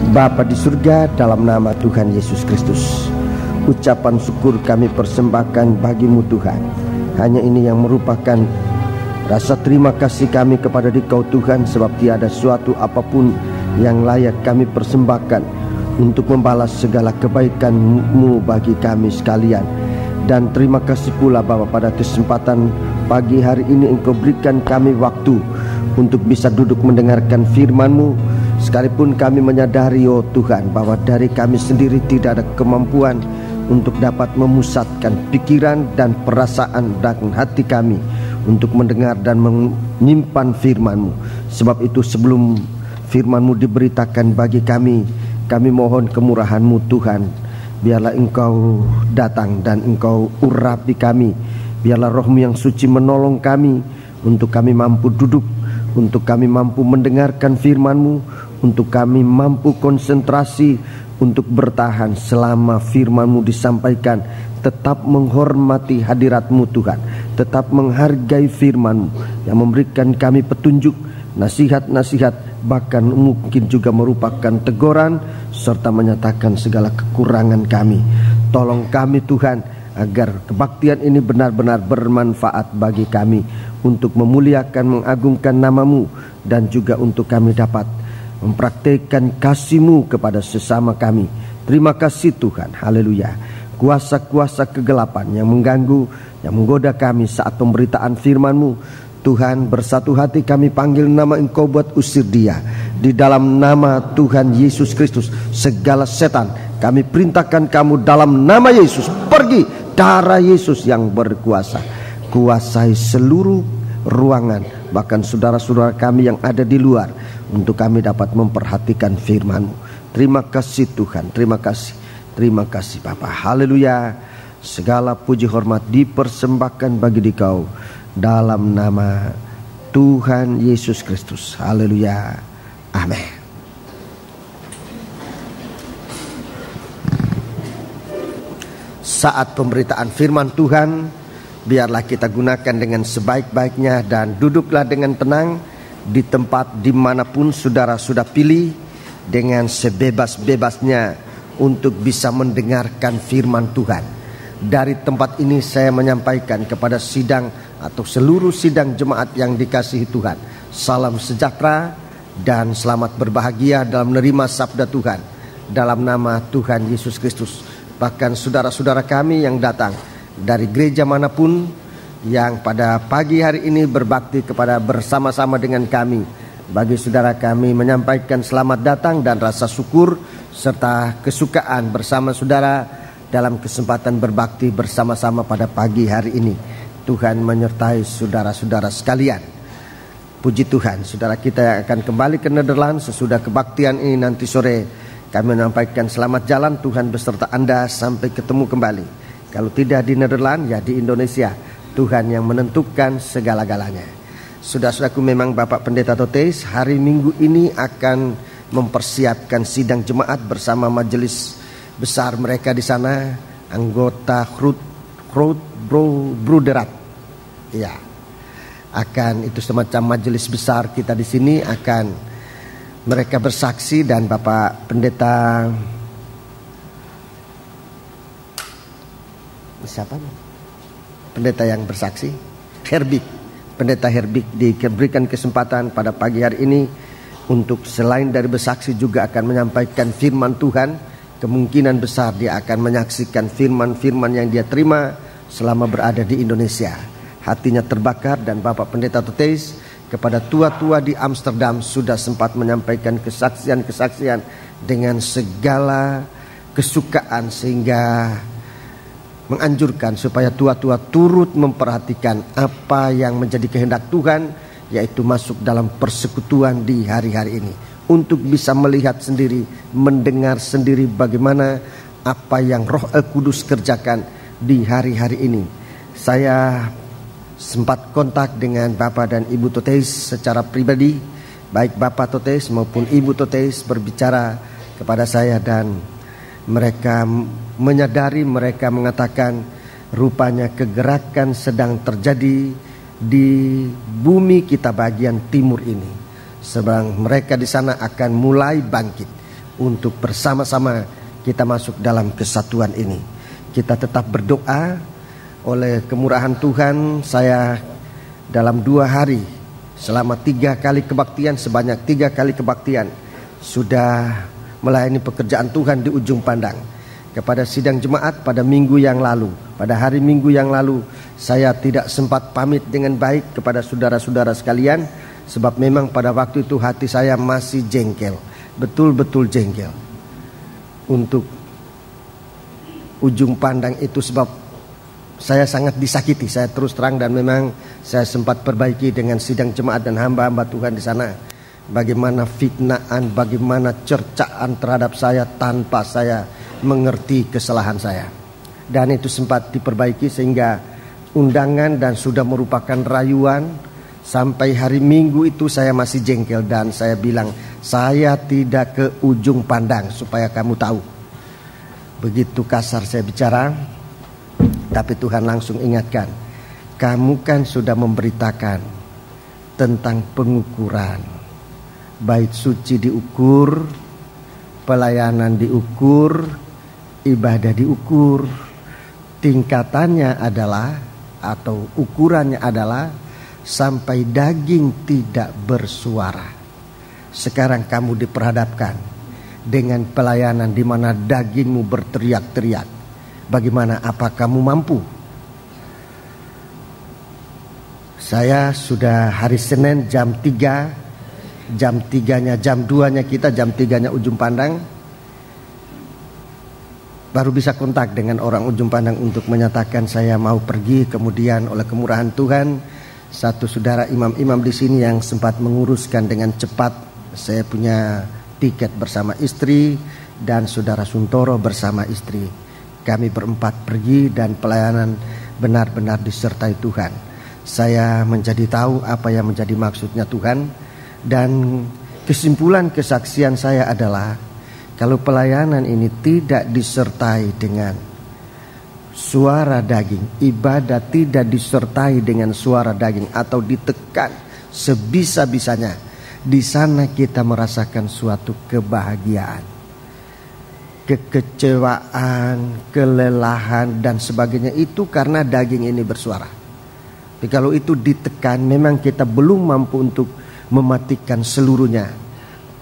Bapa di surga, dalam nama Tuhan Yesus Kristus, ucapan syukur kami persembahkan bagimu Tuhan. Hanya ini yang merupakan rasa terima kasih kami kepada Dikau Tuhan, sebab tiada suatu apapun yang layak kami persembahkan untuk membalas segala kebaikan-Mu bagi kami sekalian. Dan terima kasih pula Bapa, pada kesempatan pagi hari ini Engkau berikan kami waktu untuk bisa duduk mendengarkan firman-Mu. Sekalipun kami menyadari oh Tuhan, bahwa dari kami sendiri tidak ada kemampuan untuk dapat memusatkan pikiran dan perasaan dan hati kami untuk mendengar dan menyimpan firman-Mu. Sebab itu sebelum firman-Mu diberitakan bagi kami mohon kemurahan-Mu Tuhan. Biarlah Engkau datang dan Engkau urapi kami. Biarlah Roh-Mu yang suci menolong kami untuk kami mampu duduk, untuk kami mampu mendengarkan firman-Mu, untuk kami mampu konsentrasi untuk bertahan selama firman-Mu disampaikan. Tetap menghormati hadirat-Mu Tuhan, tetap menghargai firman-Mu yang memberikan kami petunjuk, nasihat-nasihat, bahkan mungkin juga merupakan teguran serta menyatakan segala kekurangan kami. Tolong kami Tuhan, agar kebaktian ini benar-benar bermanfaat bagi kami untuk memuliakan, mengagungkan nama-Mu, dan juga untuk kami dapat mempraktikkan kasih-Mu kepada sesama kami. Terima kasih Tuhan, haleluya. Kuasa-kuasa kegelapan yang mengganggu, yang menggoda kami saat pemberitaan firman-Mu, Tuhan, bersatu hati kami panggil nama Engkau buat usir dia. Di dalam nama Tuhan Yesus Kristus, segala setan kami perintahkan kamu dalam nama Yesus, pergi. Darah Yesus yang berkuasa, kuasai seluruh ruangan, bahkan saudara-saudara kami yang ada di luar, untuk kami dapat memperhatikan firman-Mu. Terima kasih Tuhan, terima kasih Bapa, haleluya. Segala puji hormat dipersembahkan bagi Dikau dalam nama Tuhan Yesus Kristus, haleluya, amin. Saat pemberitaan firman Tuhan, biarlah kita gunakan dengan sebaik-baiknya dan duduklah dengan tenang di tempat dimanapun saudara sudah pilih, dengan sebebas-bebasnya untuk bisa mendengarkan firman Tuhan. Dari tempat ini saya menyampaikan kepada sidang atau seluruh sidang jemaat yang dikasihi Tuhan, salam sejahtera dan selamat berbahagia dalam menerima sabda Tuhan dalam nama Tuhan Yesus Kristus. Bahkan saudara-saudara kami yang datang dari gereja manapun yang pada pagi hari ini berbakti kepada bersama-sama dengan kami, bagi saudara kami menyampaikan selamat datang dan rasa syukur serta kesukaan bersama saudara dalam kesempatan berbakti bersama-sama pada pagi hari ini. Tuhan menyertai saudara-saudara sekalian. Puji Tuhan, saudara kita yang akan kembali ke Nederland sesudah kebaktian ini nanti sore, kami menyampaikan selamat jalan, Tuhan beserta Anda sampai ketemu kembali. Kalau tidak di Nederland, ya di Indonesia. Tuhan yang menentukan segala-galanya. Saudara-saudaraku, memang Bapak Pendeta Totes hari Minggu ini akan mempersiapkan sidang jemaat bersama majelis besar mereka di sana, anggota Broederat. Ya, akan itu semacam majelis besar kita di sini, akan mereka bersaksi, dan Bapak Pendeta siapa? Pendeta yang bersaksi, Pendeta Herbik diberikan kesempatan pada pagi hari ini untuk selain dari bersaksi juga akan menyampaikan firman Tuhan. Kemungkinan besar dia akan menyaksikan firman-firman yang dia terima selama berada di Indonesia. Hatinya terbakar, dan Bapak Pendeta Totes kepada tua-tua di Amsterdam sudah sempat menyampaikan kesaksian-kesaksian dengan segala kesukaan, sehingga menganjurkan supaya tua-tua turut memperhatikan apa yang menjadi kehendak Tuhan, yaitu masuk dalam persekutuan di hari-hari ini, untuk bisa melihat sendiri, mendengar sendiri bagaimana apa yang Roh Kudus kerjakan di hari-hari ini. Saya sempat kontak dengan Bapak dan Ibu Totes secara pribadi. Baik Bapak Totes maupun Ibu Totes berbicara kepada saya, dan mereka menyadari, mereka mengatakan rupanya kegerakan sedang terjadi di bumi kita bagian timur ini. Sebab mereka di sana akan mulai bangkit untuk bersama-sama kita masuk dalam kesatuan ini. Kita tetap berdoa. Oleh kemurahan Tuhan, saya dalam 2 hari selama 3 kali kebaktian, sebanyak 3 kali kebaktian sudah melayani pekerjaan Tuhan di Ujung Pandang. Kepada sidang jemaat pada minggu yang lalu, pada hari Minggu yang lalu, saya tidak sempat pamit dengan baik kepada saudara-saudara sekalian, sebab memang pada waktu itu hati saya masih jengkel, betul-betul jengkel untuk Ujung Pandang itu, sebab saya sangat disakiti. Saya terus terang, dan memang saya sempat perbaiki dengan sidang jemaat dan hamba-hamba Tuhan di sana. Bagaimana fitnaan, bagaimana cercaan terhadap saya tanpa saya mengerti kesalahan saya. Dan itu sempat diperbaiki sehingga undangan dan sudah merupakan rayuan. Sampai hari Minggu itu saya masih jengkel dan saya bilang, saya tidak ke Ujung Pandang, supaya kamu tahu. Begitu kasar saya bicara. Tapi Tuhan langsung ingatkan, kamu kan sudah memberitakan tentang pengukuran. Bait suci diukur, pelayanan diukur, ibadah diukur. Tingkatannya adalah, atau ukurannya adalah, sampai daging tidak bersuara. Sekarang kamu diperhadapkan dengan pelayanan di mana dagingmu berteriak-teriak. Bagaimana, apa kamu mampu? Saya sudah hari Senin jam 3, jam 3-nya, jam 2-nya kita, jam 3-nya Ujung Pandang, baru bisa kontak dengan orang Ujung Pandang untuk menyatakan saya mau pergi. Kemudian oleh kemurahan Tuhan, satu saudara imam-imam di sini yang sempat menguruskan dengan cepat. Saya punya tiket bersama istri dan saudara Suntoro bersama istri. Kami berempat pergi dan pelayanan benar-benar disertai Tuhan. Saya menjadi tahu apa yang menjadi maksudnya Tuhan. Dan kesimpulan kesaksian saya adalah, kalau pelayanan ini tidak disertai dengan suara daging, ibadah tidak disertai dengan suara daging atau ditekan sebisa-bisanya, di sana kita merasakan suatu kebahagiaan, kekecewaan, kelelahan dan sebagainya, itu karena daging ini bersuara. Tapi kalau itu ditekan, memang kita belum mampu untuk mematikan seluruhnya.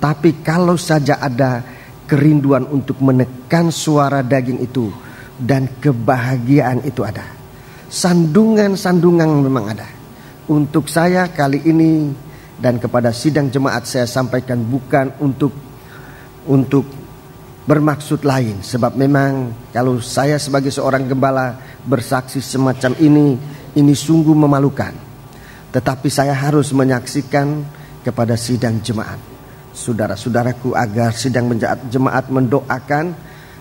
Tapi kalau saja ada kerinduan untuk menekan suara daging itu, dan kebahagiaan itu ada, sandungan-sandungan memang ada. Untuk saya kali ini dan kepada sidang jemaat saya sampaikan bukan untuk bermaksud lain, sebab memang kalau saya sebagai seorang gembala bersaksi semacam ini sungguh memalukan. Tetapi saya harus menyaksikan kepada sidang jemaat, saudara-saudaraku, agar sidang jemaat mendoakan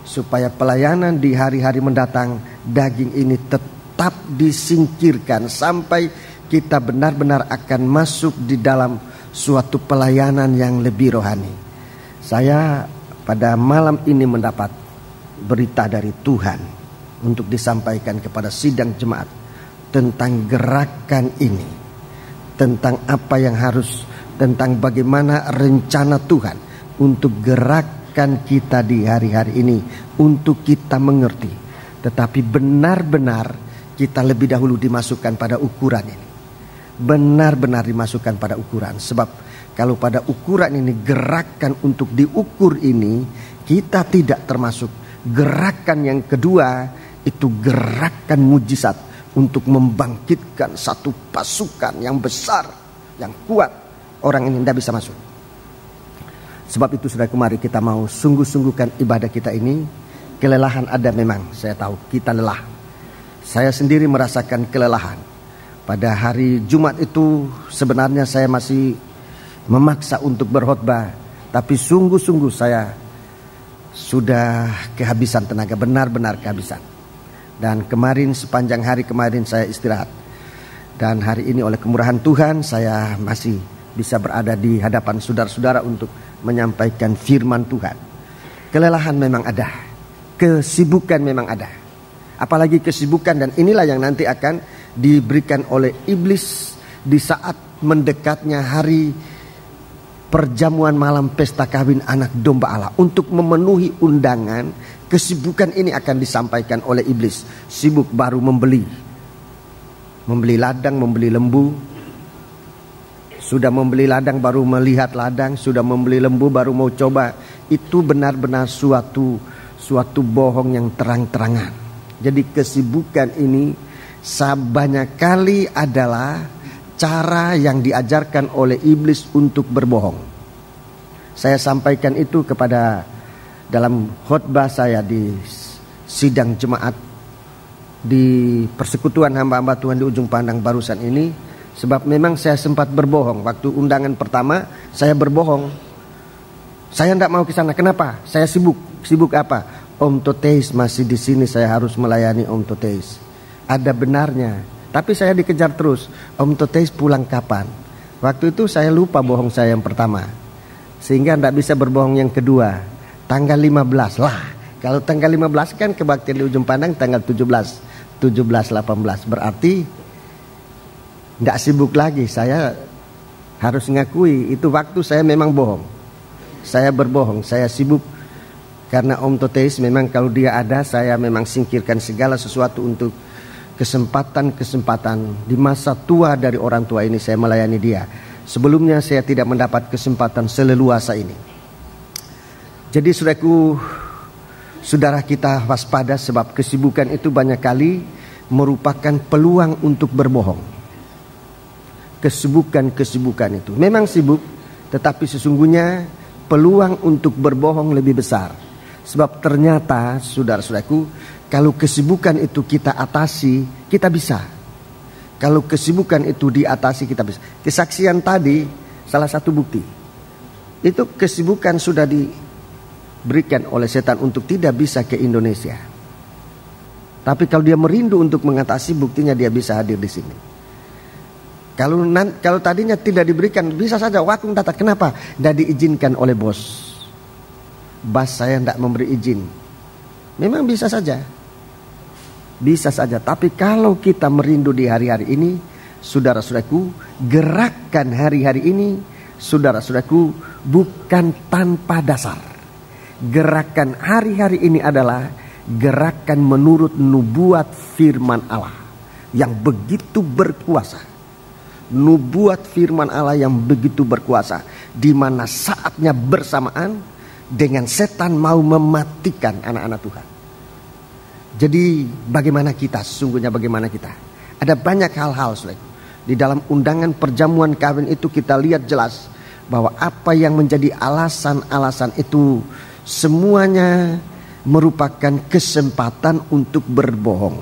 supaya pelayanan di hari-hari mendatang, daging ini tetap disingkirkan sampai kita benar-benar akan masuk di dalam suatu pelayanan yang lebih rohani. Saya pada malam ini mendapat berita dari Tuhan untuk disampaikan kepada sidang jemaat tentang gerakan ini, tentang apa yang harus, tentang bagaimana rencana Tuhan untuk gerakan kita di hari-hari ini, untuk kita mengerti. Tetapi benar-benar kita lebih dahulu dimasukkan pada ukuran ini, benar-benar dimasukkan pada ukuran. Sebab kalau pada ukuran ini, gerakan untuk diukur ini, kita tidak termasuk. Gerakan yang kedua itu gerakan mujizat untuk membangkitkan satu pasukan yang besar, yang kuat. Orang ini tidak bisa masuk. Sebab itu saudara, kemari kita mau sungguh-sungguhkan ibadah kita ini. Kelelahan ada memang, saya tahu kita lelah. Saya sendiri merasakan kelelahan. Pada hari Jumat itu sebenarnya saya masih memaksa untuk berkhotbah, tapi sungguh-sungguh saya sudah kehabisan tenaga, benar-benar kehabisan. Dan kemarin, sepanjang hari kemarin saya istirahat. Dan hari ini oleh kemurahan Tuhan saya masih bisa berada di hadapan saudara-saudara untuk menyampaikan firman Tuhan. Kelelahan memang ada, kesibukan memang ada. Apalagi kesibukan, dan inilah yang nanti akan diberikan oleh iblis di saat mendekatnya hari perjamuan malam pesta kawin anak domba Allah. Untuk memenuhi undangan, kesibukan ini akan disampaikan oleh iblis. Sibuk baru membeli ladang, membeli lembu. Sudah membeli ladang baru melihat ladang, sudah membeli lembu baru mau coba. Itu benar-benar suatu bohong yang terang-terangan. Jadi kesibukan ini banyak kali adalah cara yang diajarkan oleh iblis untuk berbohong. Saya sampaikan itu kepada dalam khotbah saya di sidang jemaat di persekutuan hamba-hamba Tuhan di Ujung Pandang barusan ini. Sebab memang saya sempat berbohong. Waktu undangan pertama saya berbohong. Saya tidak mau ke sana. Kenapa? Saya sibuk. Sibuk apa? Om Toteis masih di sini, saya harus melayani Om Toteis. Ada benarnya. Tapi saya dikejar terus. Om Toteis pulang kapan? Waktu itu saya lupa bohong saya yang pertama. Sehingga tidak bisa berbohong yang kedua. Tanggal 15 lah. Kalau tanggal 15 kan kebaktian di Ujung Pandang tanggal 17, 18. Berarti tidak sibuk lagi. Saya harus ngakui itu waktu saya memang bohong. Saya berbohong, saya sibuk. Karena Om Toteis memang kalau dia ada, saya memang singkirkan segala sesuatu untuk kesempatan di masa tua dari orang tua ini saya melayani dia. Sebelumnya saya tidak mendapat kesempatan seleluasa ini. Jadi saudara kita waspada, sebab kesibukan itu banyak kali merupakan peluang untuk berbohong. Kesibukan itu memang sibuk, tetapi sesungguhnya peluang untuk berbohong lebih besar. Sebab ternyata saudara-saudaraku, kalau kesibukan itu kita atasi, kita bisa. Kalau kesibukan itu diatasi, kita bisa. Kesaksian tadi salah satu bukti. Itu kesibukan sudah diberikan oleh setan untuk tidak bisa ke Indonesia. Tapi kalau dia merindu untuk mengatasi, buktinya dia bisa hadir di sini. Kalau tadinya tidak diberikan, bisa saja waktu datang. Kenapa? Tidak diizinkan oleh bos. Bos saya tidak memberi izin. Memang bisa saja. Bisa saja. Tapi kalau kita merindu di hari-hari ini, saudara-saudaraku, gerakan hari-hari ini, saudara-saudaraku, bukan tanpa dasar. Gerakan hari-hari ini adalah gerakan menurut nubuat firman Allah yang begitu berkuasa. Nubuat firman Allah yang begitu berkuasa, di mana saatnya bersamaan dengan setan mau mematikan anak-anak Tuhan. Jadi bagaimana kita? Sesungguhnya bagaimana kita? Ada banyak hal-hal di dalam undangan perjamuan kawin itu kita lihat jelas bahwa apa yang menjadi alasan-alasan itu semuanya merupakan kesempatan untuk berbohong.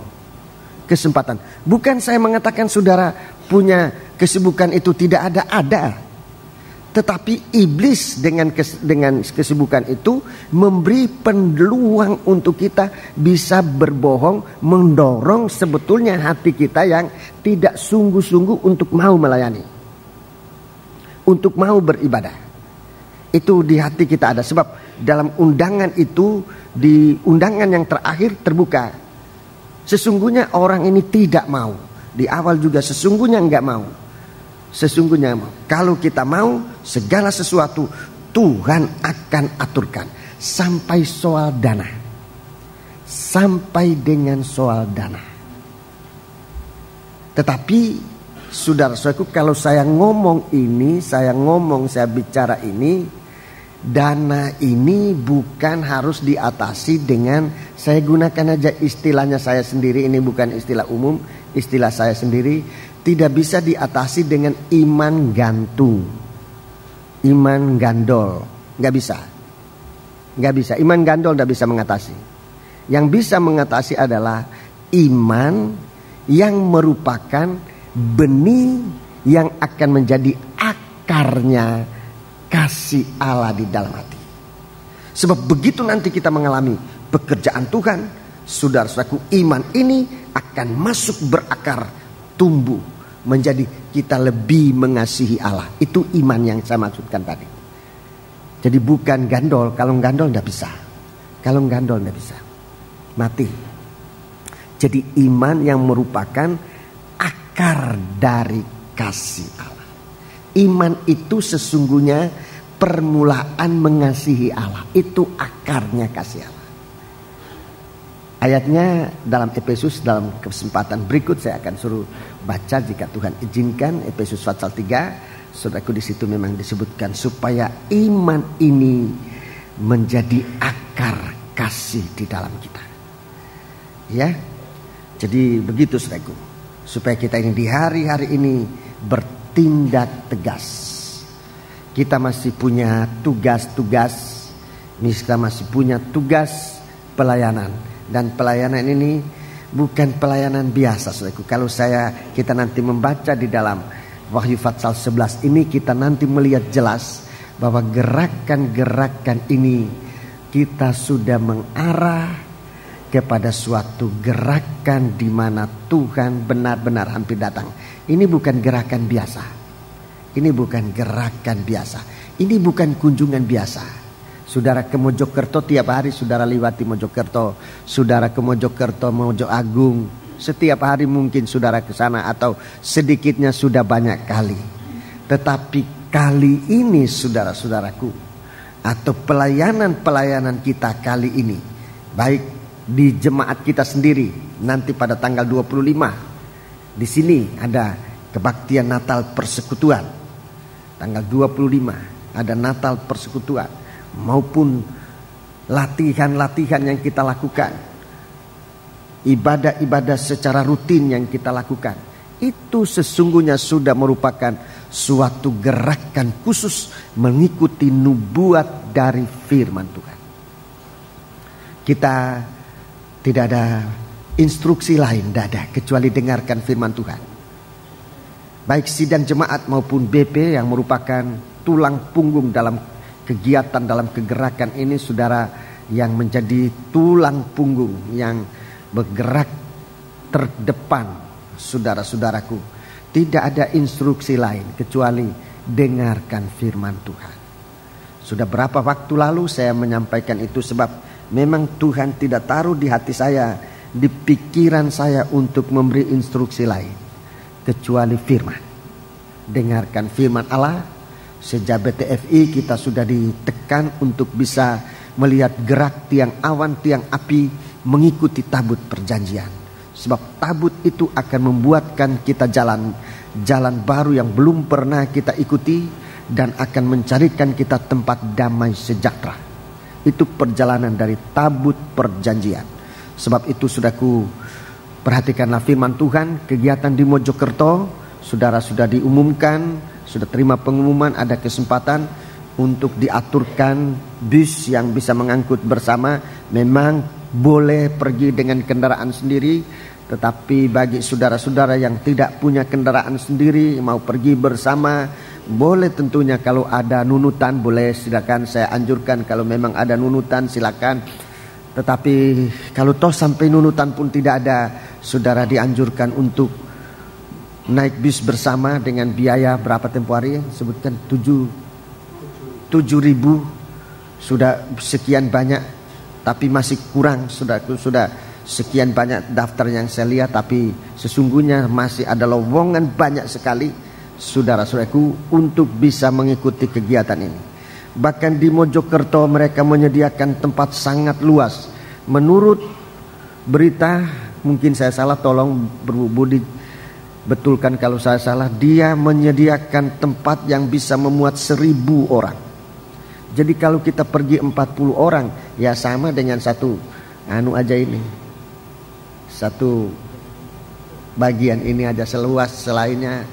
Kesempatan. Bukan saya mengatakan saudara punya kesibukan itu tidak ada. Tetapi iblis dengan kesibukan itu memberi peluang untuk kita bisa berbohong, mendorong sebetulnya hati kita yang tidak sungguh-sungguh untuk mau melayani, untuk mau beribadah. Itu di hati kita ada. Sebab dalam undangan itu, di undangan yang terakhir terbuka, sesungguhnya orang ini tidak mau. Di awal juga sesungguhnya enggak mau. Sesungguhnya mau. Kalau kita mau, segala sesuatu Tuhan akan aturkan. Sampai soal dana. Sampai dengan soal dana. Tetapi saudara-saudaraku, kalau saya ngomong ini, saya bicara ini, dana ini bukan harus diatasi dengan, saya gunakan aja istilahnya saya sendiri, ini bukan istilah umum, istilah saya sendiri, tidak bisa diatasi dengan iman gantung, iman gandol, nggak bisa, iman gandol nggak bisa mengatasi. Yang bisa mengatasi adalah iman yang merupakan benih yang akan menjadi akarnya kasih Allah di dalam hati. Sebab begitu nanti kita mengalami pekerjaan Tuhan, saudara-saudaraku, iman ini akan masuk berakar, tumbuh menjadi kita lebih mengasihi Allah. Itu iman yang saya maksudkan tadi. Jadi bukan gandol. Kalau gandol tidak bisa. Kalau gandol tidak bisa, mati. Jadi iman yang merupakan akar dari kasih Allah. Iman itu sesungguhnya permulaan mengasihi Allah. Itu akarnya kasih Allah. Ayatnya dalam Efesus, dalam kesempatan berikut saya akan suruh baca jika Tuhan izinkan. Efesus pasal 3, saudaraku, di situ memang disebutkan supaya iman ini menjadi akar kasih di dalam kita. Ya, jadi begitu saudaraku, supaya kita ini di hari-hari ini bertindak tegas. Kita masih punya tugas-tugas, kita masih punya tugas pelayanan. Dan pelayanan ini bukan pelayanan biasa, saudaraku. Kalau kita nanti membaca di dalam Wahyu pasal 11 ini, kita nanti melihat jelas bahwa gerakan-gerakan ini kita sudah mengarah kepada suatu gerakan di mana Tuhan benar-benar hampir datang. Ini bukan gerakan biasa. Ini bukan gerakan biasa. Ini bukan kunjungan biasa. Saudara ke Mojokerto, tiap hari saudara lewati Mojokerto. Saudara ke Mojokerto, Mojo Agung, setiap hari mungkin saudara ke sana, atau sedikitnya sudah banyak kali. Tetapi kali ini saudara-saudaraku, atau pelayanan-pelayanan kita kali ini, baik di jemaat kita sendiri, nanti pada tanggal 25 di sini ada kebaktian Natal Persekutuan. Tanggal 25 ada Natal Persekutuan, maupun latihan-latihan yang kita lakukan, ibadah-ibadah secara rutin yang kita lakukan, itu sesungguhnya sudah merupakan suatu gerakan khusus mengikuti nubuat dari firman Tuhan. Kita tidak ada instruksi lain, tidak ada, kecuali dengarkan firman Tuhan. Baik sidang jemaat maupun BP yang merupakan tulang punggung dalam kegiatan, dalam kegerakan ini, saudara, yang menjadi tulang punggung yang bergerak terdepan, saudara-saudaraku, tidak ada instruksi lain kecuali dengarkan firman Tuhan. Sudah berapa waktu lalu saya menyampaikan itu, sebab memang Tuhan tidak taruh di hati saya, di pikiran saya untuk memberi instruksi lain kecuali firman. Dengarkan firman Allah. Sejak BTFI kita sudah ditekan untuk bisa melihat gerak tiang awan, tiang api mengikuti tabut perjanjian. Sebab tabut itu akan membuatkan kita jalan baru yang belum pernah kita ikuti, dan akan mencarikan kita tempat damai sejahtera. Itu perjalanan dari tabut perjanjian. Sebab itu saudaraku, perhatikanlah firman Tuhan. Kegiatan di Mojokerto, saudara sudah diumumkan, sudah terima pengumuman, ada kesempatan untuk diaturkan bus yang bisa mengangkut bersama. Memang boleh pergi dengan kendaraan sendiri, tetapi bagi saudara-saudara yang tidak punya kendaraan sendiri, mau pergi bersama, boleh tentunya. Kalau ada nunutan boleh, silakan, saya anjurkan. Kalau memang ada nunutan silakan. Tetapi kalau toh sampai nunutan pun tidak ada, saudara dianjurkan untuk naik bis bersama dengan biaya berapa tempo hari? Sebutkan 7.000. Sudah sekian banyak, tapi masih kurang. Sudah sekian banyak daftar yang saya lihat, tapi sesungguhnya masih ada lowongan banyak sekali, saudara-saudaraku, untuk bisa mengikuti kegiatan ini. Bahkan di Mojokerto mereka menyediakan tempat sangat luas. Menurut berita, mungkin saya salah, tolong Budi betulkan kalau saya salah, dia menyediakan tempat yang bisa memuat 1.000 orang. Jadi kalau kita pergi 40 orang, ya sama dengan satu aja ini. Satu bagian ini aja seluas, selainnya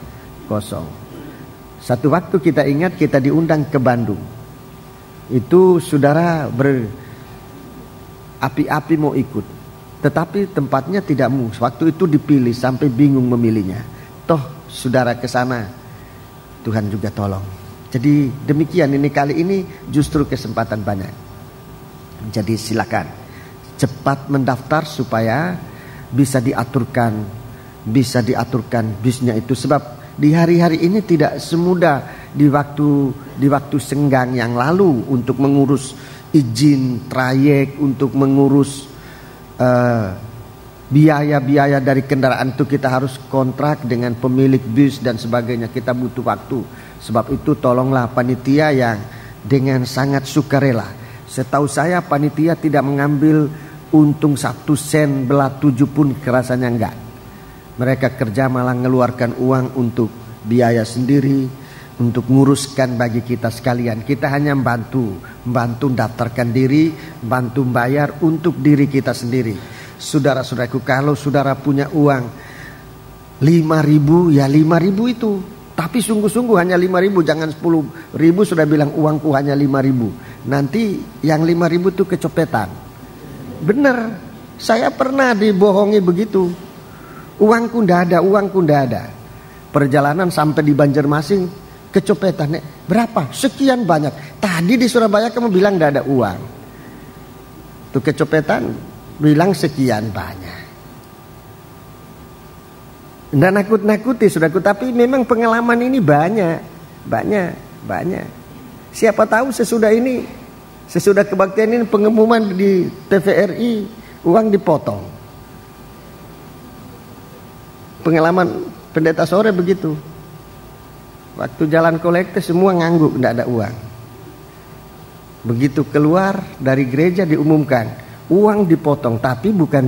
kosong. Satu waktu kita ingat kita diundang ke Bandung. Itu saudara berapi-api mau ikut. Tetapi tempatnya tidak waktu itu dipilih, sampai bingung memilihnya. Toh saudara ke sana, Tuhan juga tolong. Jadi demikian, ini kali ini justru kesempatan banyak. Jadi silakan cepat mendaftar supaya bisa diaturkan bisnya itu. Sebab di hari-hari ini tidak semudah di waktu senggang yang lalu untuk mengurus izin trayek, untuk mengurus biaya-biaya dari kendaraan itu. Kita harus kontrak dengan pemilik bus dan sebagainya. Kita butuh waktu. Sebab itu tolonglah panitia yang dengan sangat sukarela. Setahu saya panitia tidak mengambil untung 1 sen belah 7 pun rasanya enggak. Mereka kerja malah mengeluarkan uang untuk biaya sendiri, untuk nguruskan bagi kita sekalian. Kita hanya bantu daftarkan diri, bantu bayar untuk diri kita sendiri. Saudara-saudaraku, kalau saudara punya uang 5.000, ya 5.000 itu. Tapi sungguh-sungguh hanya 5.000, jangan 10.000 sudah bilang uangku hanya 5.000. Nanti yang 5.000 itu kecopetan. Bener, saya pernah dibohongi begitu. Uangku ndak ada. Perjalanan sampai di Banjarmasin, kecopetan. Berapa? Sekian banyak. Tadi di Surabaya kamu bilang ndak ada uang. Tuh kecopetan bilang sekian banyak. Nggak nakut-nakuti saudaraku, tapi memang pengalaman ini banyak. Siapa tahu sesudah kebaktian ini pengumuman di TVRI uang dipotong. Pengalaman pendeta sore begitu. Waktu jalan kolektif semua ngangguk, nggak ada uang. Begitu keluar dari gereja diumumkan uang dipotong, tapi bukan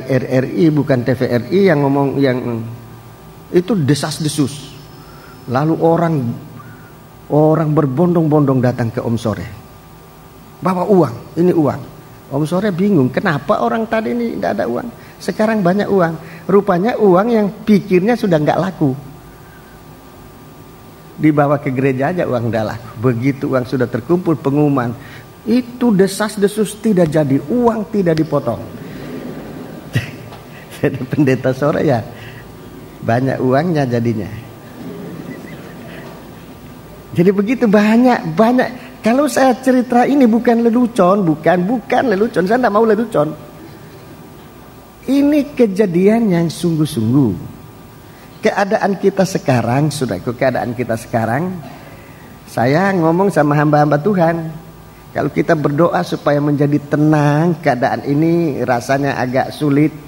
RRI, bukan TVRI yang ngomong, yang itu desas-desus. Lalu orang berbondong-bondong datang ke Om Sore, bawa uang, ini uang. Om Sore bingung, kenapa orang tadi ini tidak ada uang, sekarang banyak uang. Rupanya uang yang pikirnya sudah nggak laku, dibawa ke gereja aja uang tidak laku. Begitu uang sudah terkumpul, pengumuman itu desas-desus tidak jadi, uang tidak dipotong. Jadi pendeta sore ya banyak uangnya jadinya. Jadi begitu banyak. Kalau saya cerita ini bukan lelucon, bukan lelucon. Saya tidak mau lelucon. Ini kejadian yang sungguh-sungguh. Keadaan kita sekarang, saudaraku, saya ngomong sama hamba-hamba Tuhan. Kalau kita berdoa supaya menjadi tenang, keadaan ini rasanya agak sulit.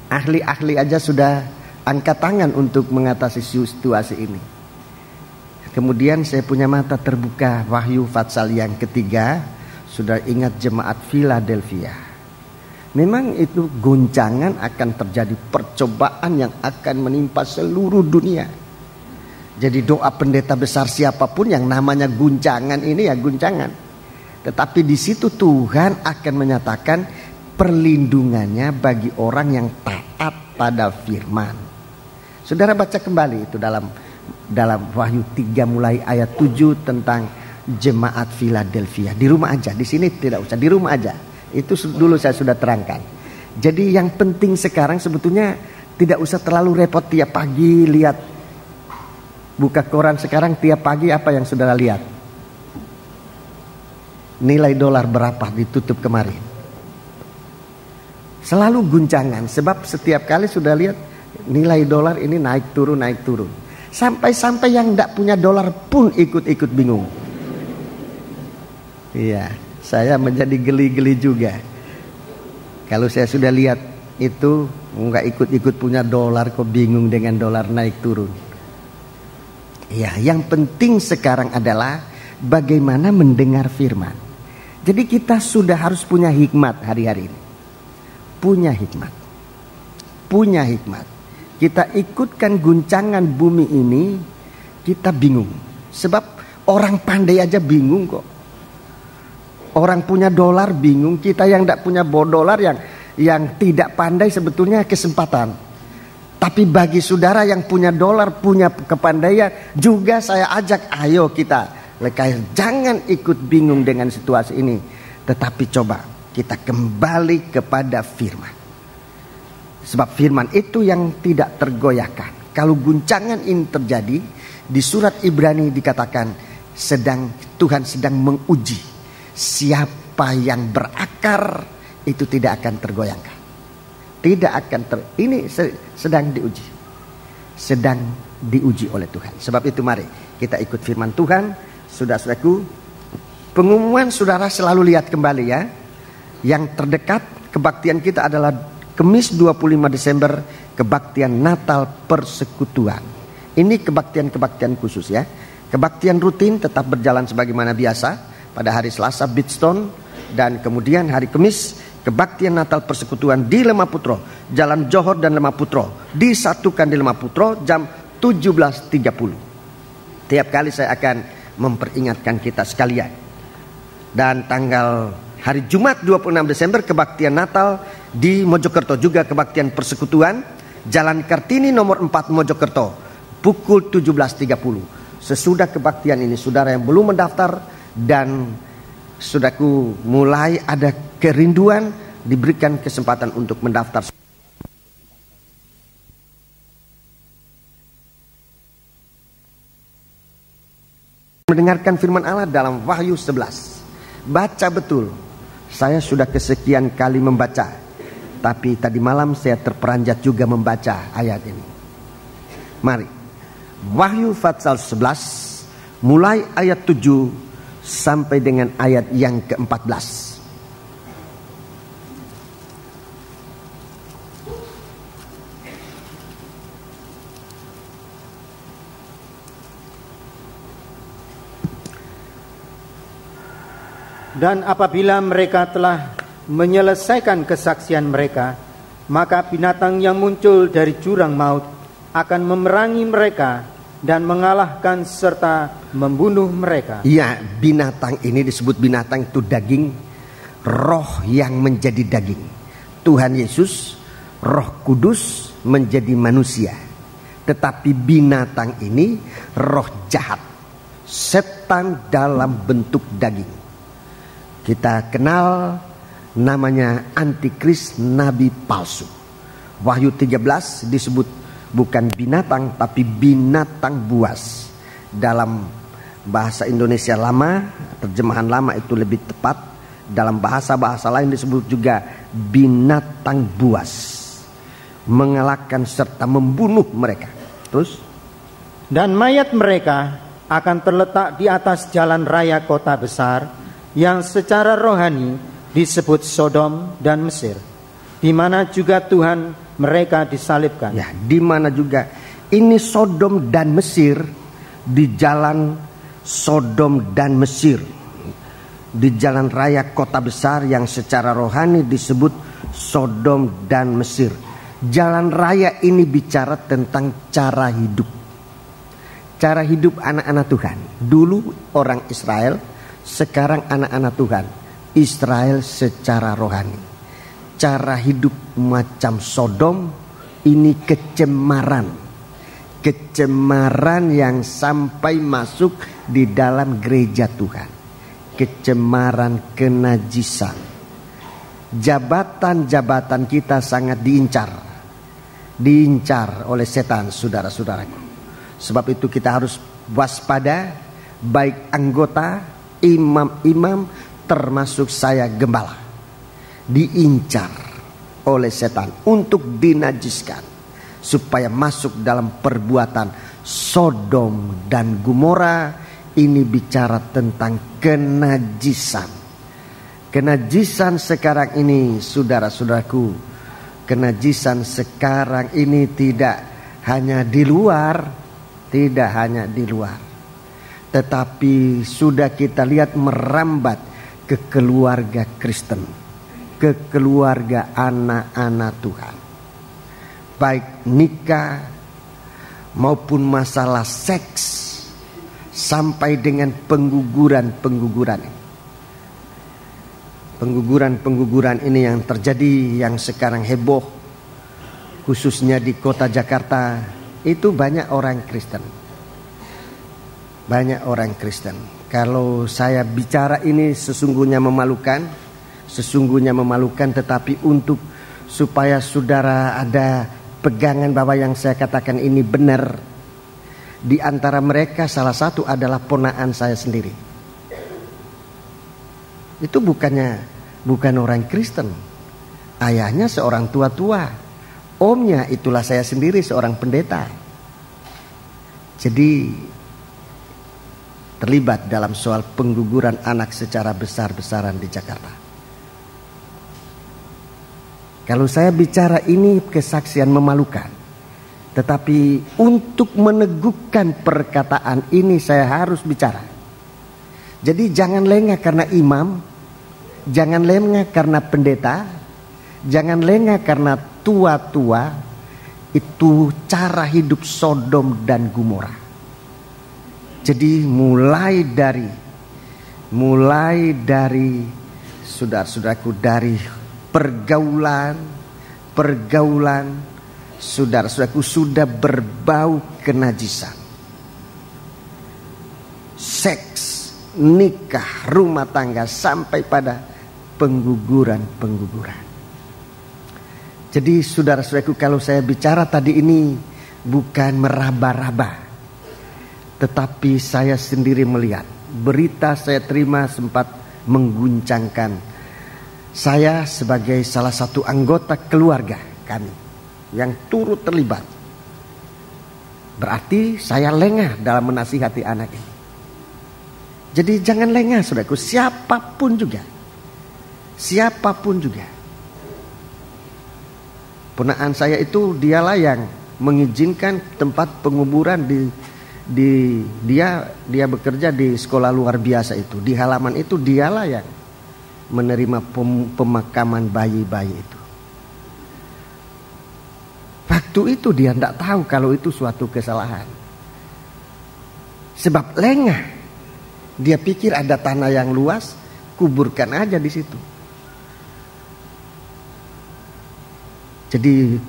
Ahli-ahli aja sudah angkat tangan untuk mengatasi situasi ini. Kemudian saya punya mata terbuka, Wahyu Fatsal yang ketiga. Sudah ingat jemaat Philadelphia. Memang itu guncangan akan terjadi, percobaan yang akan menimpa seluruh dunia. Jadi doa pendeta besar siapapun yang namanya guncangan ini ya guncangan. Tetapi di situ Tuhan akan menyatakan perlindungannya bagi orang yang taat pada firman. Saudara baca kembali itu dalam Wahyu 3 mulai ayat 7 tentang jemaat Philadelphia. Di rumah aja, di sini tidak usah, di rumah aja. Itu dulu saya sudah terangkan. Jadi yang penting sekarang sebetulnya tidak usah terlalu repot tiap pagi lihat, buka koran sekarang tiap pagi apa yang saudara lihat? Nilai dolar berapa ditutup kemarin. Selalu guncangan, sebab setiap kali sudah lihat nilai dolar ini naik turun. Sampai yang tidak punya dolar pun ikut-ikut bingung. Iya, saya menjadi geli-geli juga. Kalau saya sudah lihat itu nggak ikut-ikut punya dolar kok bingung dengan dolar naik turun. Ya, yang penting sekarang adalah bagaimana mendengar firman. Jadi kita sudah harus punya hikmat hari-hari ini. Punya hikmat. Kita ikutkan guncangan bumi ini, kita bingung. Sebab orang pandai aja bingung kok. Orang punya dolar bingung, kita yang tidak punya dolar yang tidak pandai sebetulnya kesempatan. Tapi bagi saudara yang punya dolar, punya kepandaian, juga saya ajak, ayo kita lekas jangan ikut bingung dengan situasi ini. Tetapi coba kita kembali kepada firman. Sebab firman itu yang tidak tergoyahkan. Kalau guncangan ini terjadi, di surat Ibrani dikatakan Tuhan sedang menguji. Siapa yang berakar itu tidak akan tergoyahkan. Ini sedang diuji oleh Tuhan. Sebab itu mari kita ikut firman Tuhan. Saudaraku, pengumuman saudara selalu lihat kembali ya. Yang terdekat kebaktian kita adalah Kamis 25 Desember, kebaktian Natal Persekutuan. Ini kebaktian khusus ya. Kebaktian rutin tetap berjalan sebagaimana biasa pada hari Selasa Bidstone, dan kemudian hari Kamis kebaktian Natal Persekutuan di Lemah-Putro, Jalan Johor dan Lemah-Putro, disatukan di Lemah-Putro jam 17.30. Tiap kali saya akan memperingatkan kita sekalian. Dan tanggal hari Jumat 26 Desember kebaktian Natal di Mojokerto, juga kebaktian Persekutuan, Jalan Kartini nomor 4 Mojokerto, pukul 17.30. Sesudah kebaktian ini, saudara yang belum mendaftar dan saudaraku mulai ada kerinduan, diberikan kesempatan untuk mendaftar. Mendengarkan firman Allah dalam Wahyu 11. Baca betul. Saya sudah kesekian kali membaca, tapi tadi malam saya terperanjat juga membaca ayat ini. Mari, Wahyu pasal 11 mulai ayat 7 sampai dengan ayat yang ke-14. Dan apabila mereka telah menyelesaikan kesaksian mereka, maka binatang yang muncul dari jurang maut akan memerangi mereka dan mengalahkan serta membunuh mereka. Ya, binatang ini disebut binatang itu daging, roh yang menjadi daging. Tuhan Yesus, Roh Kudus menjadi manusia. Tetapi binatang ini roh jahat, setan dalam bentuk daging. Kita kenal namanya antikris, nabi palsu. Wahyu 13 disebut bukan binatang tapi binatang buas. Dalam bahasa Indonesia lama, terjemahan lama itu lebih tepat. Dalam bahasa-bahasa lain disebut juga binatang buas, mengalahkan serta membunuh mereka. Terus, dan mayat mereka akan terletak di atas jalan raya kota besar yang secara rohani disebut Sodom dan Mesir, di mana juga Tuhan mereka disalibkan. Ya, di mana juga ini Sodom dan Mesir, di jalan Sodom dan Mesir, di jalan raya kota besar yang secara rohani disebut Sodom dan Mesir. Jalan raya ini bicara tentang cara hidup. Cara hidup anak-anak Tuhan. Dulu orang Israel, sekarang anak-anak Tuhan. Israel secara rohani. Cara hidup macam Sodom ini kecemaran. Kecemaran yang sampai masuk di dalam gereja Tuhan. Kecemaran kenajisan. Jabatan-jabatan kita sangat diincar oleh setan, saudara-saudaraku. Sebab itu kita harus waspada, baik anggota, imam-imam, termasuk saya gembala, diincar oleh setan untuk dinajiskan, supaya masuk dalam perbuatan Sodom dan Gomora. Ini bicara tentang kenajisan. Kenajisan sekarang ini, saudara-saudaraku, kenajisan sekarang ini tidak hanya di luar, tetapi sudah kita lihat merambat ke keluarga Kristen, ke keluarga anak-anak Tuhan. Baik nikah maupun masalah seks, sampai dengan pengguguran ini yang terjadi, yang sekarang heboh, khususnya di kota Jakarta. Itu banyak orang Kristen. Kalau saya bicara ini sesungguhnya memalukan, tetapi untuk supaya saudara ada pegangan bahwa yang saya katakan ini benar. Di antara mereka salah satu adalah ponakan saya sendiri. Itu bukan orang Kristen. Ayahnya seorang tua-tua. Omnya itulah saya sendiri, seorang pendeta. Jadi terlibat dalam soal pengguguran anak secara besar-besaran di Jakarta. Kalau saya bicara ini kesaksian memalukan, Tetapi untuk meneguhkan perkataan ini saya harus bicara. Jadi jangan lengah karena imam, jangan lengah karena pendeta, jangan lengah karena tua-tua. Itu cara hidup Sodom dan Gomora. Jadi mulai dari saudara-saudaraku, dari pergaulan saudara-saudaraku sudah berbau kenajisan. Seks, nikah, rumah tangga sampai pada pengguguran. Jadi saudara-saudaraku, kalau saya bicara tadi ini bukan meraba-raba, tetapi saya sendiri melihat berita saya terima sempat mengguncangkan saya sebagai salah satu anggota keluarga kami yang turut terlibat. Berarti saya lengah dalam menasihati anak ini. Jadi jangan lengah saudaraku, siapapun juga. Ponaan saya itu dialah yang mengizinkan tempat penguburan dia bekerja di sekolah luar biasa itu. Di halaman itu dialah yang menerima pemakaman bayi-bayi itu. Waktu itu dia tidak tahu kalau itu suatu kesalahan. Sebab lengah. Dia pikir ada tanah yang luas, kuburkan aja di situ. Jadi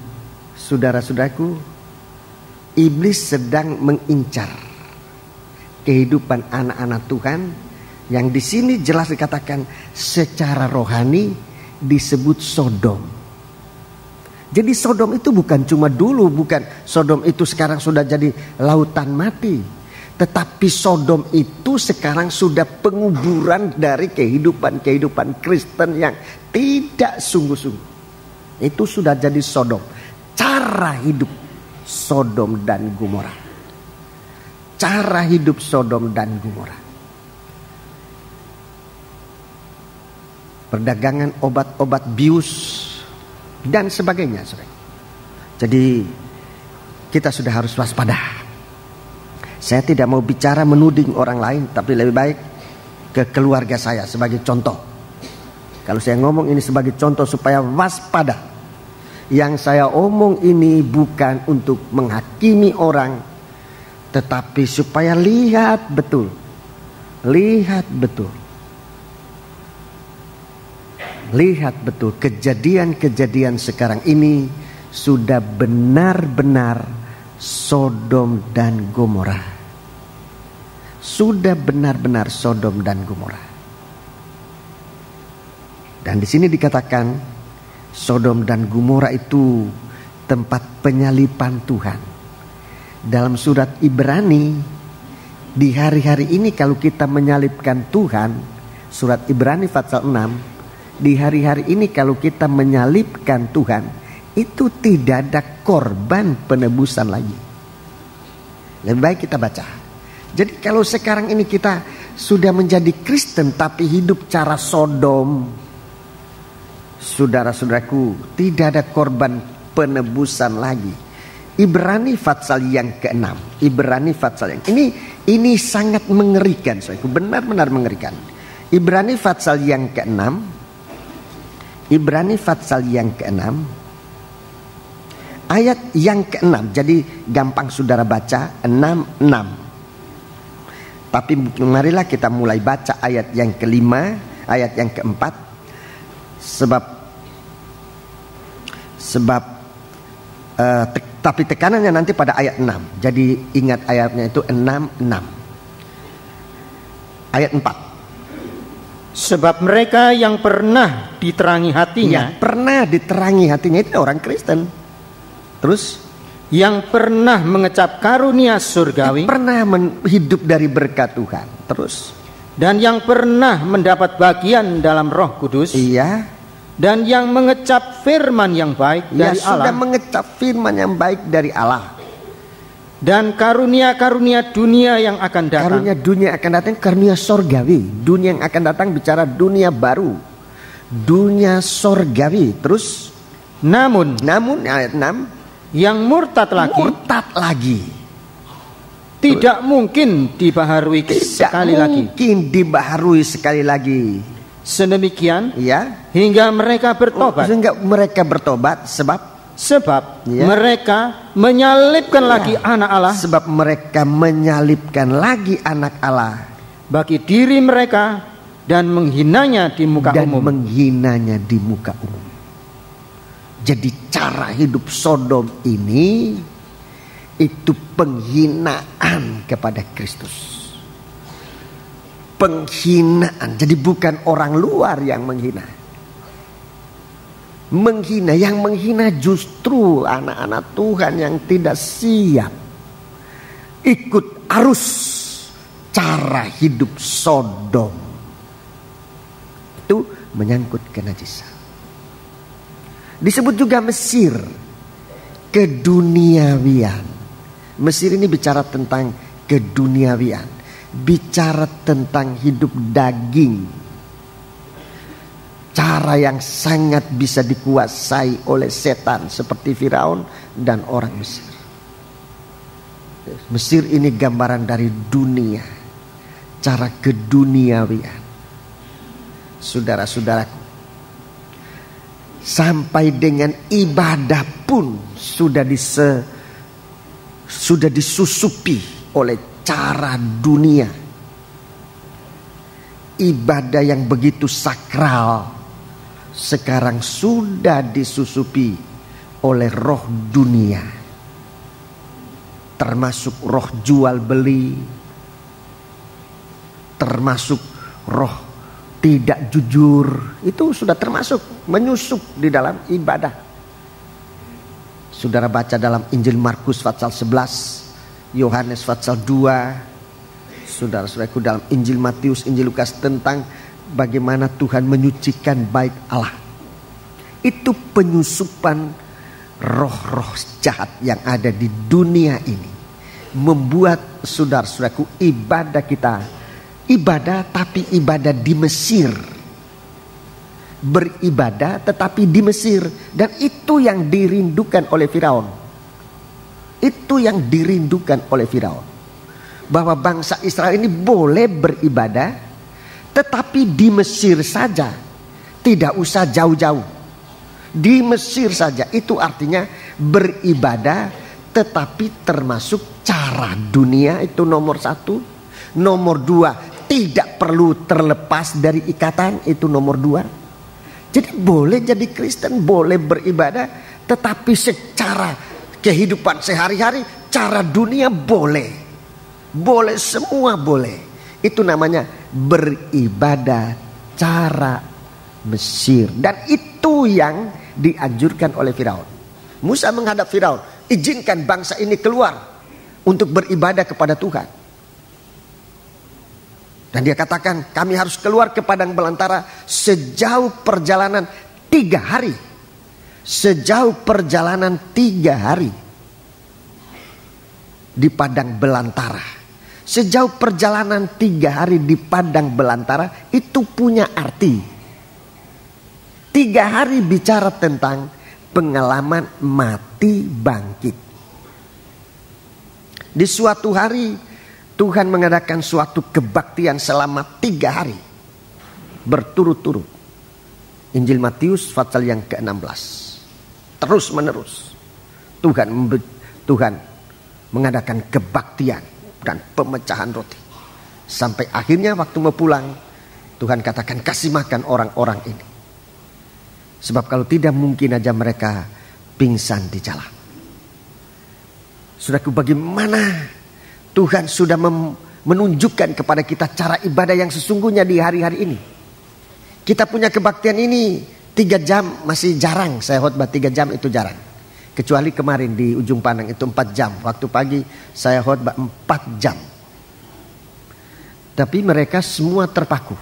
saudara-saudaraku, iblis sedang mengincar kehidupan anak-anak Tuhan yang di sini jelas dikatakan secara rohani disebut Sodom. Jadi Sodom itu bukan cuma dulu, bukan Sodom itu sekarang sudah jadi lautan mati. Tetapi Sodom itu sekarang sudah penguburan dari kehidupan Kristen yang tidak sungguh-sungguh. Itu sudah jadi Sodom. Cara hidup Sodom dan Gomora. Cara hidup Sodom dan Gomora. Perdagangan obat-obat bius dan sebagainya. Jadi kita sudah harus waspada. Saya tidak mau bicara menuding orang lain, tapi lebih baik ke keluarga saya sebagai contoh. Kalau saya ngomong ini sebagai contoh supaya waspada. Yang saya omong ini bukan untuk menghakimi orang, tetapi supaya lihat betul. Lihat betul kejadian-kejadian sekarang ini sudah benar-benar Sodom dan Gomora. Sudah benar-benar Sodom dan Gomora. Dan di sini dikatakan Sodom dan Gomora itu tempat penyalipan Tuhan. Dalam surat Ibrani, di hari-hari ini kalau kita menyalibkan Tuhan, surat Ibrani pasal 6, di hari-hari ini kalau kita menyalibkan Tuhan, itu tidak ada korban penebusan lagi. Lebih baik kita baca. Jadi kalau sekarang ini kita sudah menjadi Kristen tapi hidup cara Sodom, saudara-saudaraku, tidak ada korban penebusan lagi. Ibrani pasal yang ke-6. Ibrani pasal yang ini sangat mengerikan, saudaraku, benar-benar mengerikan. Ibrani pasal yang ke-6. Ibrani pasal yang ke-6. Ayat yang ke-6. Jadi gampang saudara baca 6:6. Tapi marilah kita mulai baca ayat yang ke-5, ayat yang ke-4. Tapi tekanannya nanti pada ayat 6. Jadi ingat ayatnya itu 6:6. Ayat 4. Sebab mereka yang pernah diterangi hatinya, pernah diterangi hatinya itu orang Kristen. Terus yang pernah mengecap karunia surgawi, pernah hidup dari berkat Tuhan. Terus dan yang pernah mendapat bagian dalam Roh Kudus. Dan yang mengecap firman yang baik dari Allah. Sudah mengecap firman yang baik dari Allah. Dan karunia-karunia dunia yang akan datang. Karunia dunia akan datang, karunia sorgawi. Dunia yang akan datang bicara dunia baru. Dunia sorgawi. Terus namun ayat 6. yang murtad lagi. Tidak mungkin dibaharui sekali lagi. Mungkin dibaharui sekali lagi. Sedemikian Ya. hingga mereka bertobat. Sehingga mereka bertobat sebab ya, mereka menyalibkan lagi anak Allah. Sebab mereka menyalibkan lagi anak Allah bagi diri mereka dan menghinanya di muka umum. Jadi cara hidup Sodom ini itu penghinaan kepada Kristus. Penghinaan. Jadi bukan orang luar yang menghina. Yang menghina justru anak-anak Tuhan yang tidak siap ikut arus cara hidup Sodom. Itu menyangkut kenajisan. Disebut juga Mesir, keduniawian. Mesir ini bicara tentang keduniawian, bicara tentang hidup daging. Cara yang sangat bisa dikuasai oleh setan seperti Firaun dan orang Mesir. Mesir ini gambaran dari dunia, cara keduniawian. Saudara-saudaraku, sampai dengan ibadah pun sudah disusupi oleh cara dunia. Ibadah yang begitu sakral sekarang sudah disusupi oleh roh dunia, termasuk roh jual beli, termasuk roh tidak jujur. Itu sudah termasuk menyusup di dalam ibadah. Saudara baca dalam Injil Markus pasal 11, Yohanes pasal 2, saudara-saudaraku dalam Injil Matius, Injil Lukas tentang bagaimana Tuhan menyucikan bait Allah. Itu penyusupan roh-roh jahat yang ada di dunia ini. Membuat saudara-saudaraku ibadah kita, tapi ibadah di Mesir. Beribadah tetapi di Mesir. Dan itu yang dirindukan oleh Firaun. Bahwa bangsa Israel ini boleh beribadah tetapi di Mesir saja, tidak usah jauh-jauh. Di Mesir saja, itu artinya beribadah tetapi termasuk cara dunia, itu nomor 1. Nomor 2, tidak perlu terlepas dari ikatan, itu nomor 2. Jadi boleh jadi Kristen, boleh beribadah, tetapi secara kehidupan sehari-hari, cara dunia boleh. Boleh, semua boleh. Itu namanya beribadah cara Mesir. Dan itu yang dianjurkan oleh Firaun. Musa menghadap Firaun, izinkan bangsa ini keluar untuk beribadah kepada Tuhan. Dan dia katakan, kami harus keluar ke padang belantara sejauh perjalanan 3 hari. Sejauh perjalanan 3 hari di padang belantara. Sejauh perjalanan 3 hari di padang belantara itu punya arti. 3 hari bicara tentang pengalaman mati bangkit. Di suatu hari Tuhan mengadakan suatu kebaktian selama 3 hari berturut-turut. Injil Matius pasal yang ke-16. Terus menerus Tuhan mengadakan kebaktian dan pemecahan roti. Sampai akhirnya waktu mau pulang, Tuhan katakan kasih makan orang-orang ini. Sebab kalau tidak mungkin aja mereka pingsan di jalan. Saudaraku, bagaimana Tuhan sudah menunjukkan kepada kita cara ibadah yang sesungguhnya di hari-hari ini. Kita punya kebaktian ini 3 jam masih jarang. Saya khotbah 3 jam itu jarang. Kecuali kemarin di Ujung Pandang itu 4 jam. Waktu pagi saya khotbah 4 jam. Tapi mereka semua terpaku.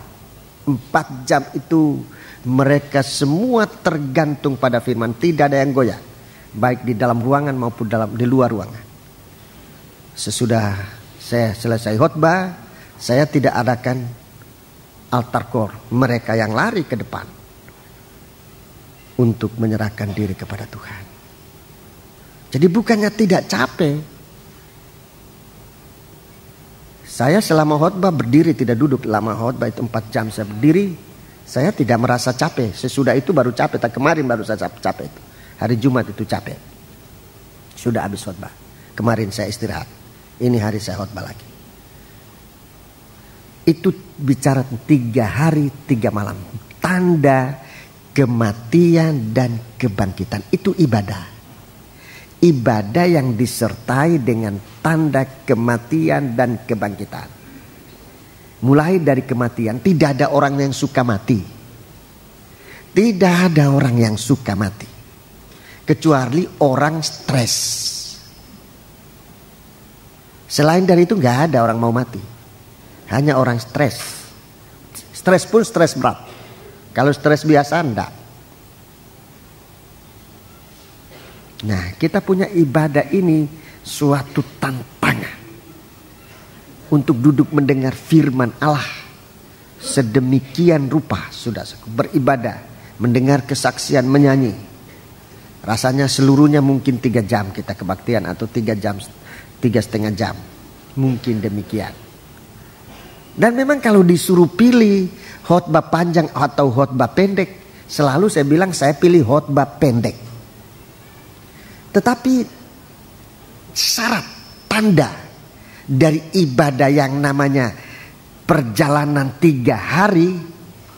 4 jam itu mereka semua tergantung pada firman. Tidak ada yang goyah. Baik di dalam ruangan maupun di luar ruangan. Sesudah saya selesai khotbah, saya tidak adakan altar call. Mereka yang lari ke depan untuk menyerahkan diri kepada Tuhan. Jadi bukannya tidak capek. Saya selama khotbah berdiri, tidak duduk. Lama khotbah itu 4 jam saya berdiri, saya tidak merasa capek. Sesudah itu baru capek. Kemarin baru saya capek itu. Hari Jumat itu capek. Sudah habis khotbah. Kemarin saya istirahat. Ini hari saya khotbah lagi. Itu bicara 3 hari 3 malam. Tanda kematian dan kebangkitan. Itu ibadah. Ibadah yang disertai dengan tanda kematian dan kebangkitan. Mulai dari kematian, tidak ada orang yang suka mati. Tidak ada orang yang suka mati. Kecuali orang stres. Selain dari itu gak ada orang mau mati. Hanya orang stres. Stres pun stres berat. Kalau stres biasa enggak. Nah, kita punya ibadah ini suatu tantangan untuk duduk mendengar firman Allah sedemikian rupa. Sudah beribadah, mendengar kesaksian, menyanyi. Rasanya seluruhnya mungkin 3 jam kita kebaktian, atau 3 jam, 3,5 jam. Mungkin demikian. Dan memang kalau disuruh pilih khotbah panjang atau khotbah pendek, selalu saya bilang saya pilih khotbah pendek. Tetapi syarat, tanda dari ibadah yang namanya perjalanan 3 hari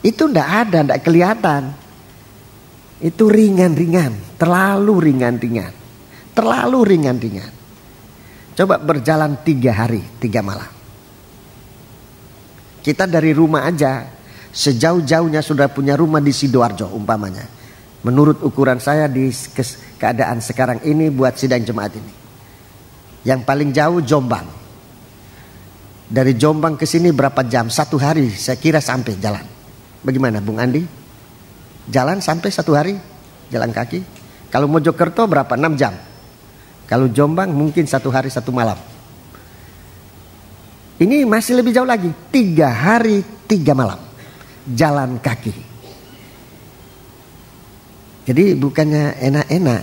itu ndak ada, ndak kelihatan. Itu ringan-ringan, terlalu ringan-ringan, terlalu ringan-ringan. Coba berjalan 3 hari 3 malam. Kita dari rumah aja sejauh-jauhnya sudah punya rumah di Sidoarjo umpamanya. Menurut ukuran saya di keadaan sekarang ini buat sidang jemaat ini. Yang paling jauh Jombang. Dari Jombang ke sini berapa jam? 1 hari saya kira sampai jalan. Bagaimana Bung Andi? Jalan sampai 1 hari? Jalan kaki? Kalau Mojokerto berapa? 6 jam. Kalau Jombang mungkin 1 hari 1 malam. Ini masih lebih jauh lagi. 3 hari 3 malam. Jalan kaki. Jadi bukannya enak-enak.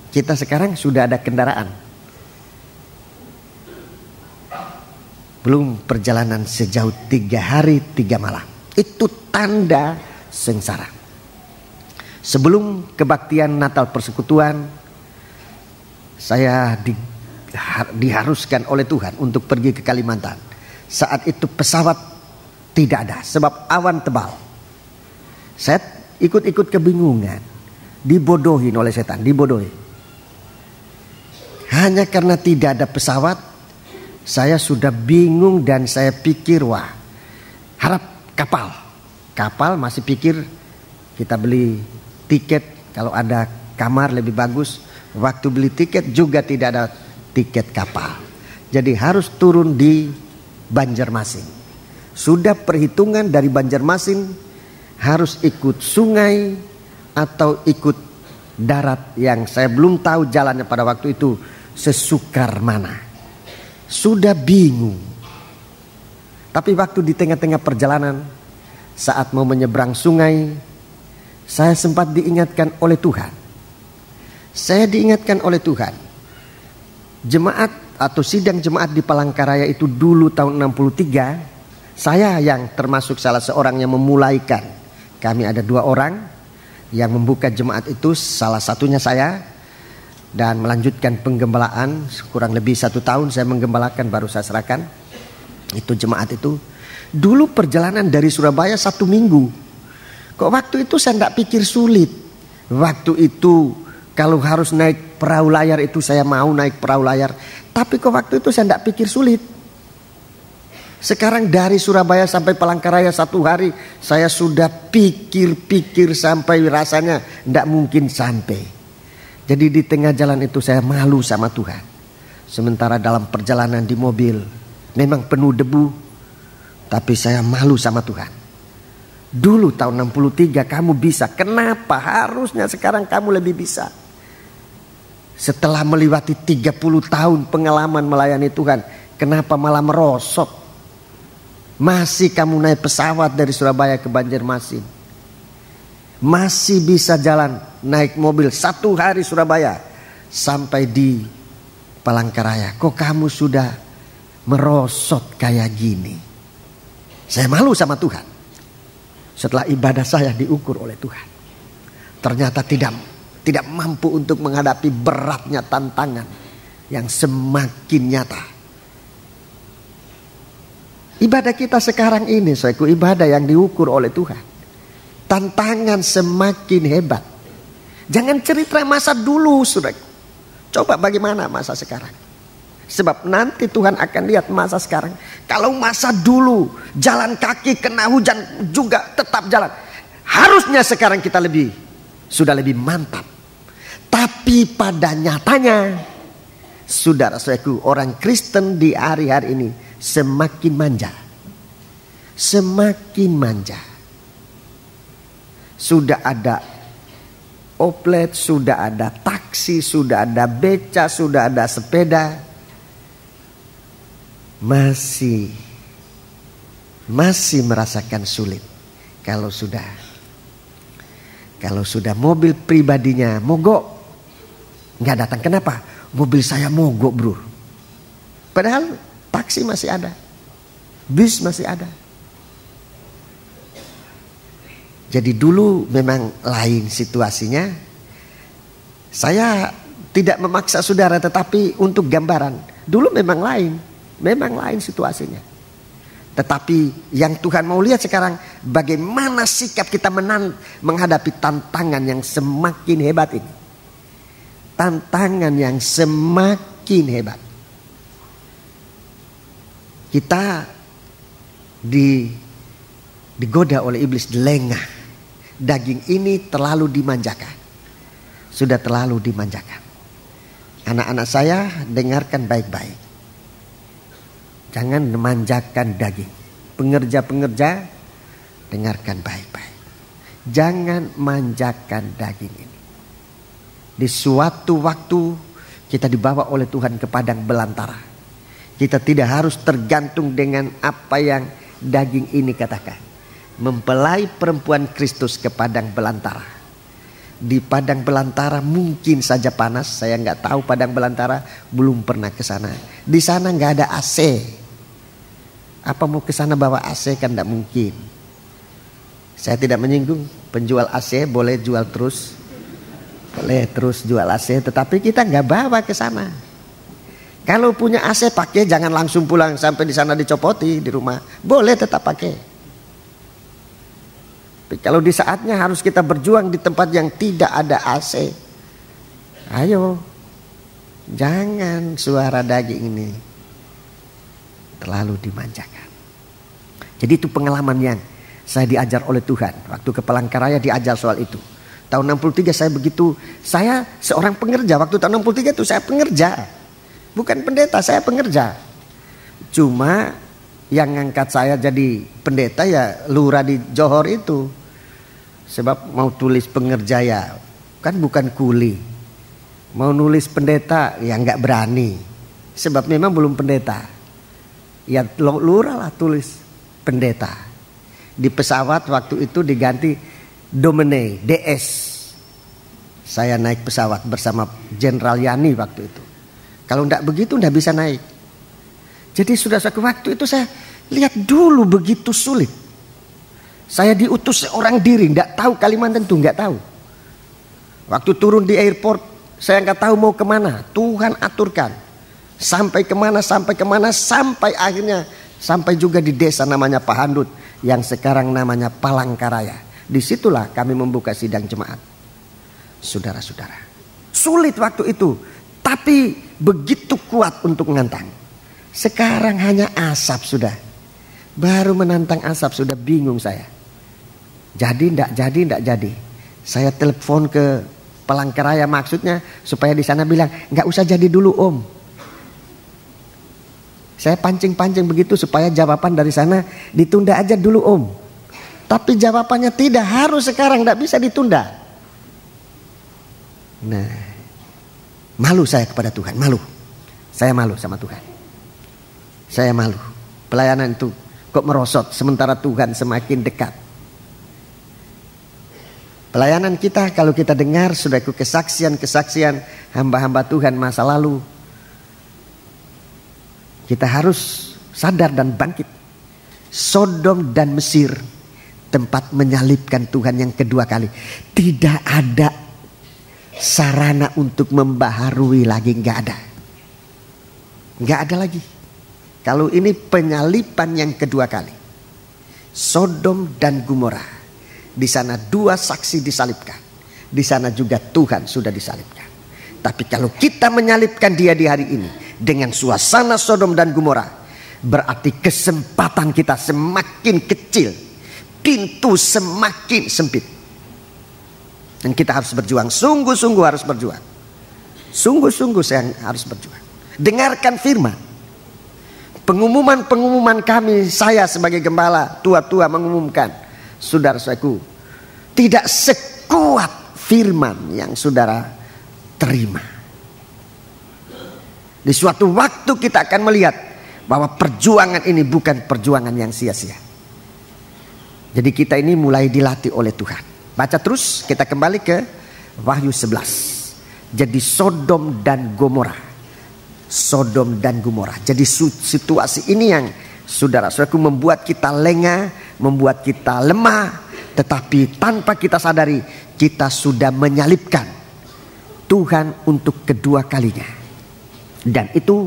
Kita sekarang sudah ada kendaraan. Belum perjalanan sejauh 3 hari 3 malam. Itu tanda sengsara. Sebelum kebaktian Natal Persekutuan, saya diharuskan oleh Tuhan untuk pergi ke Kalimantan. Saat itu pesawat tidak ada sebab awan tebal. Saya ikut-ikut kebingungan. Dibodohin oleh setan, dibodohin. Hanya karena tidak ada pesawat, saya sudah bingung dan saya pikir, wah, harap kapal. Kapal masih pikir kita beli tiket, kalau ada kamar lebih bagus. Waktu beli tiket juga tidak ada tiket kapal. Jadi harus turun di Banjarmasin. Sudah perhitungan dari Banjarmasin harus ikut sungai atau ikut darat yang saya belum tahu jalannya pada waktu itu sesukar mana. Sudah bingung. Tapi waktu di tengah-tengah perjalanan, saat mau menyeberang sungai, saya sempat diingatkan oleh Tuhan. Saya diingatkan oleh Tuhan. Jemaat atau sidang jemaat di Palangkaraya itu dulu tahun 63, saya yang termasuk salah seorang yang memulaikan. Kami ada 2 orang yang membuka jemaat itu, salah satunya saya, dan melanjutkan penggembalaan kurang lebih 1 tahun saya menggembalakan, baru saya serahkan itu jemaat itu. Dulu perjalanan dari Surabaya 1 minggu. Kok waktu itu saya tidak pikir sulit. Waktu itu kalau harus naik perahu layar itu saya mau naik perahu layar. Tapi kok waktu itu saya tidak pikir sulit. Sekarang dari Surabaya sampai Palangkaraya 1 hari saya sudah pikir-pikir sampai rasanya tidak mungkin sampai. Jadi di tengah jalan itu saya malu sama Tuhan. Sementara dalam perjalanan di mobil memang penuh debu, tapi saya malu sama Tuhan. Dulu tahun 63 kamu bisa, kenapa harusnya sekarang kamu lebih bisa? Setelah melewati 30 tahun pengalaman melayani Tuhan, kenapa malah merosot? Masih kamu naik pesawat dari Surabaya ke Banjarmasin. Masih bisa jalan naik mobil 1 hari Surabaya sampai di Palangkaraya, kok kamu sudah merosot kayak gini? Saya malu sama Tuhan. Setelah ibadah saya diukur oleh Tuhan, ternyata tidak mampu untuk menghadapi beratnya tantangan yang semakin nyata. Ibadah kita sekarang ini, saudaraku, ibadah yang diukur oleh Tuhan. Tantangan semakin hebat. Jangan cerita masa dulu, saudaraku. Coba bagaimana masa sekarang. Sebab nanti Tuhan akan lihat masa sekarang. Kalau masa dulu jalan kaki kena hujan juga tetap jalan, harusnya sekarang kita sudah lebih mantap. Tapi pada nyatanya, saudara-saudaraku, orang Kristen di hari-hari ini semakin manja. Semakin manja. Sudah ada oplet, sudah ada taksi, sudah ada beca, sudah ada sepeda. Masih merasakan sulit. Kalau sudah mobil pribadinya mogok, nggak datang. Kenapa? Mobil saya mogok, bro. Padahal taksi masih ada, bis masih ada. Jadi dulu memang lain situasinya. Saya tidak memaksa saudara, tetapi untuk gambaran. Dulu memang lain situasinya. Tetapi yang Tuhan mau lihat sekarang, bagaimana sikap kita menghadapi tantangan yang semakin hebat ini. Tantangan yang semakin hebat. Kita digoda oleh iblis, lengah. Daging ini terlalu dimanjakan. Sudah terlalu dimanjakan. Anak-anak saya, dengarkan baik-baik. Jangan memanjakan daging. Pengerja-pengerja, dengarkan baik-baik. Jangan manjakan daging ini. Di suatu waktu kita dibawa oleh Tuhan ke padang belantara. Kita tidak harus tergantung dengan apa yang daging ini katakan. Mempelai perempuan Kristus ke padang belantara. Di padang belantara mungkin saja panas. Saya nggak tahu padang belantara, belum pernah ke sana. Di sana nggak ada AC. Apa mau ke sana bawa AC, kan nggak mungkin. Saya tidak menyinggung penjual AC, boleh jual terus, boleh terus jual AC. Tetapi kita nggak bawa ke sana. Kalau punya AC pakai, jangan langsung pulang sampai di sana dicopoti di rumah. Boleh tetap pakai. Tapi kalau di saatnya harus kita berjuang di tempat yang tidak ada AC, ayo, jangan suara daging ini terlalu dimanjakan. Jadi itu pengalaman yang saya diajar oleh Tuhan. Waktu ke Palangkaraya diajar soal itu. Tahun 63 saya seorang pengerja. Waktu tahun 63 itu saya pengerja. Bukan pendeta, saya pengerja. Cuma yang ngangkat saya jadi pendeta ya lurah di Johor itu. Sebab mau tulis pengerja ya kan bukan kuli. Mau nulis pendeta ya nggak berani. Sebab memang belum pendeta. Ya lurah lah tulis pendeta. Di pesawat waktu itu diganti Domine, DS. Saya naik pesawat bersama Jenderal Yani waktu itu. Kalau enggak begitu enggak bisa naik. Jadi sudah suatu waktu itu saya lihat dulu begitu sulit. Saya diutus seorang diri, enggak tahu Kalimantan itu, enggak tahu. Waktu turun di airport, saya enggak tahu mau kemana. Tuhan aturkan. Sampai kemana, sampai akhirnya sampai juga di desa namanya Pahandut, yang sekarang namanya Palangkaraya. Disitulah kami membuka sidang jemaat. Saudara-saudara, sulit waktu itu, tapi begitu kuat untuk menantang. Sekarang hanya asap sudah. Baru menantang asap sudah bingung saya. Jadi ndak jadi. Saya telepon ke Palangkaraya maksudnya supaya di sana bilang nggak usah jadi dulu om. Saya pancing-pancing begitu supaya jawaban dari sana ditunda aja dulu om. Tapi jawabannya tidak, harus sekarang, nggak bisa ditunda. Nah, malu saya kepada Tuhan, malu. Saya malu sama Tuhan. Saya malu. Pelayanan itu kok merosot sementara Tuhan semakin dekat. Pelayanan kita kalau kita dengar saudaraku kesaksian-kesaksian hamba-hamba Tuhan masa lalu, kita harus sadar dan bangkit. Sodom dan Mesir, tempat menyalibkan Tuhan yang kedua kali, tidak ada sarana untuk membaharui lagi, nggak ada lagi. Kalau ini penyaliban yang kedua kali, Sodom dan Gomora, di sana 2 saksi disalibkan, di sana juga Tuhan sudah disalibkan. Tapi kalau kita menyalibkan dia di hari ini dengan suasana Sodom dan Gomora, berarti kesempatan kita semakin kecil, pintu semakin sempit. Dan kita harus berjuang, sungguh-sungguh harus berjuang. Sungguh-sungguh saya harus berjuang. Dengarkan firman. Pengumuman kami, saya sebagai gembala, tua-tua mengumumkan, saudara-saudaraku, tidak sekuat firman yang saudara terima. Di suatu waktu kita akan melihat bahwa perjuangan ini bukan perjuangan yang sia-sia. Jadi kita ini mulai dilatih oleh Tuhan. Baca terus, kita kembali ke Wahyu 11. Jadi Sodom dan Gomora. Sodom dan Gomora. Jadi situasi ini yang saudara-saudaraku membuat kita lengah, membuat kita lemah. Tetapi tanpa kita sadari, kita sudah menyalibkan Tuhan untuk kedua kalinya. Dan itu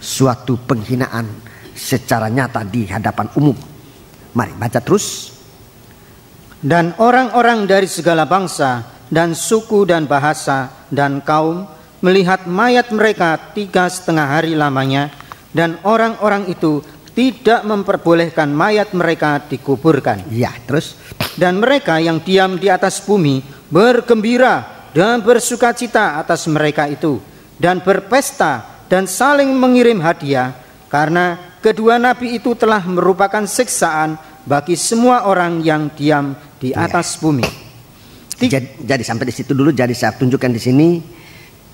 suatu penghinaan secara nyata di hadapan umum. Mari baca terus. Dan orang-orang dari segala bangsa dan suku dan bahasa dan kaum melihat mayat mereka 3,5 hari lamanya, dan orang-orang itu tidak memperbolehkan mayat mereka dikuburkan. Ya, terus. Dan mereka yang diam di atas bumi bergembira dan bersukacita atas mereka itu, dan berpesta dan saling mengirim hadiah, karena kedua nabi itu telah merupakan siksaan bagi semua orang yang diam di atas bumi. Jadi sampai di situ dulu. Jadi saya tunjukkan di sini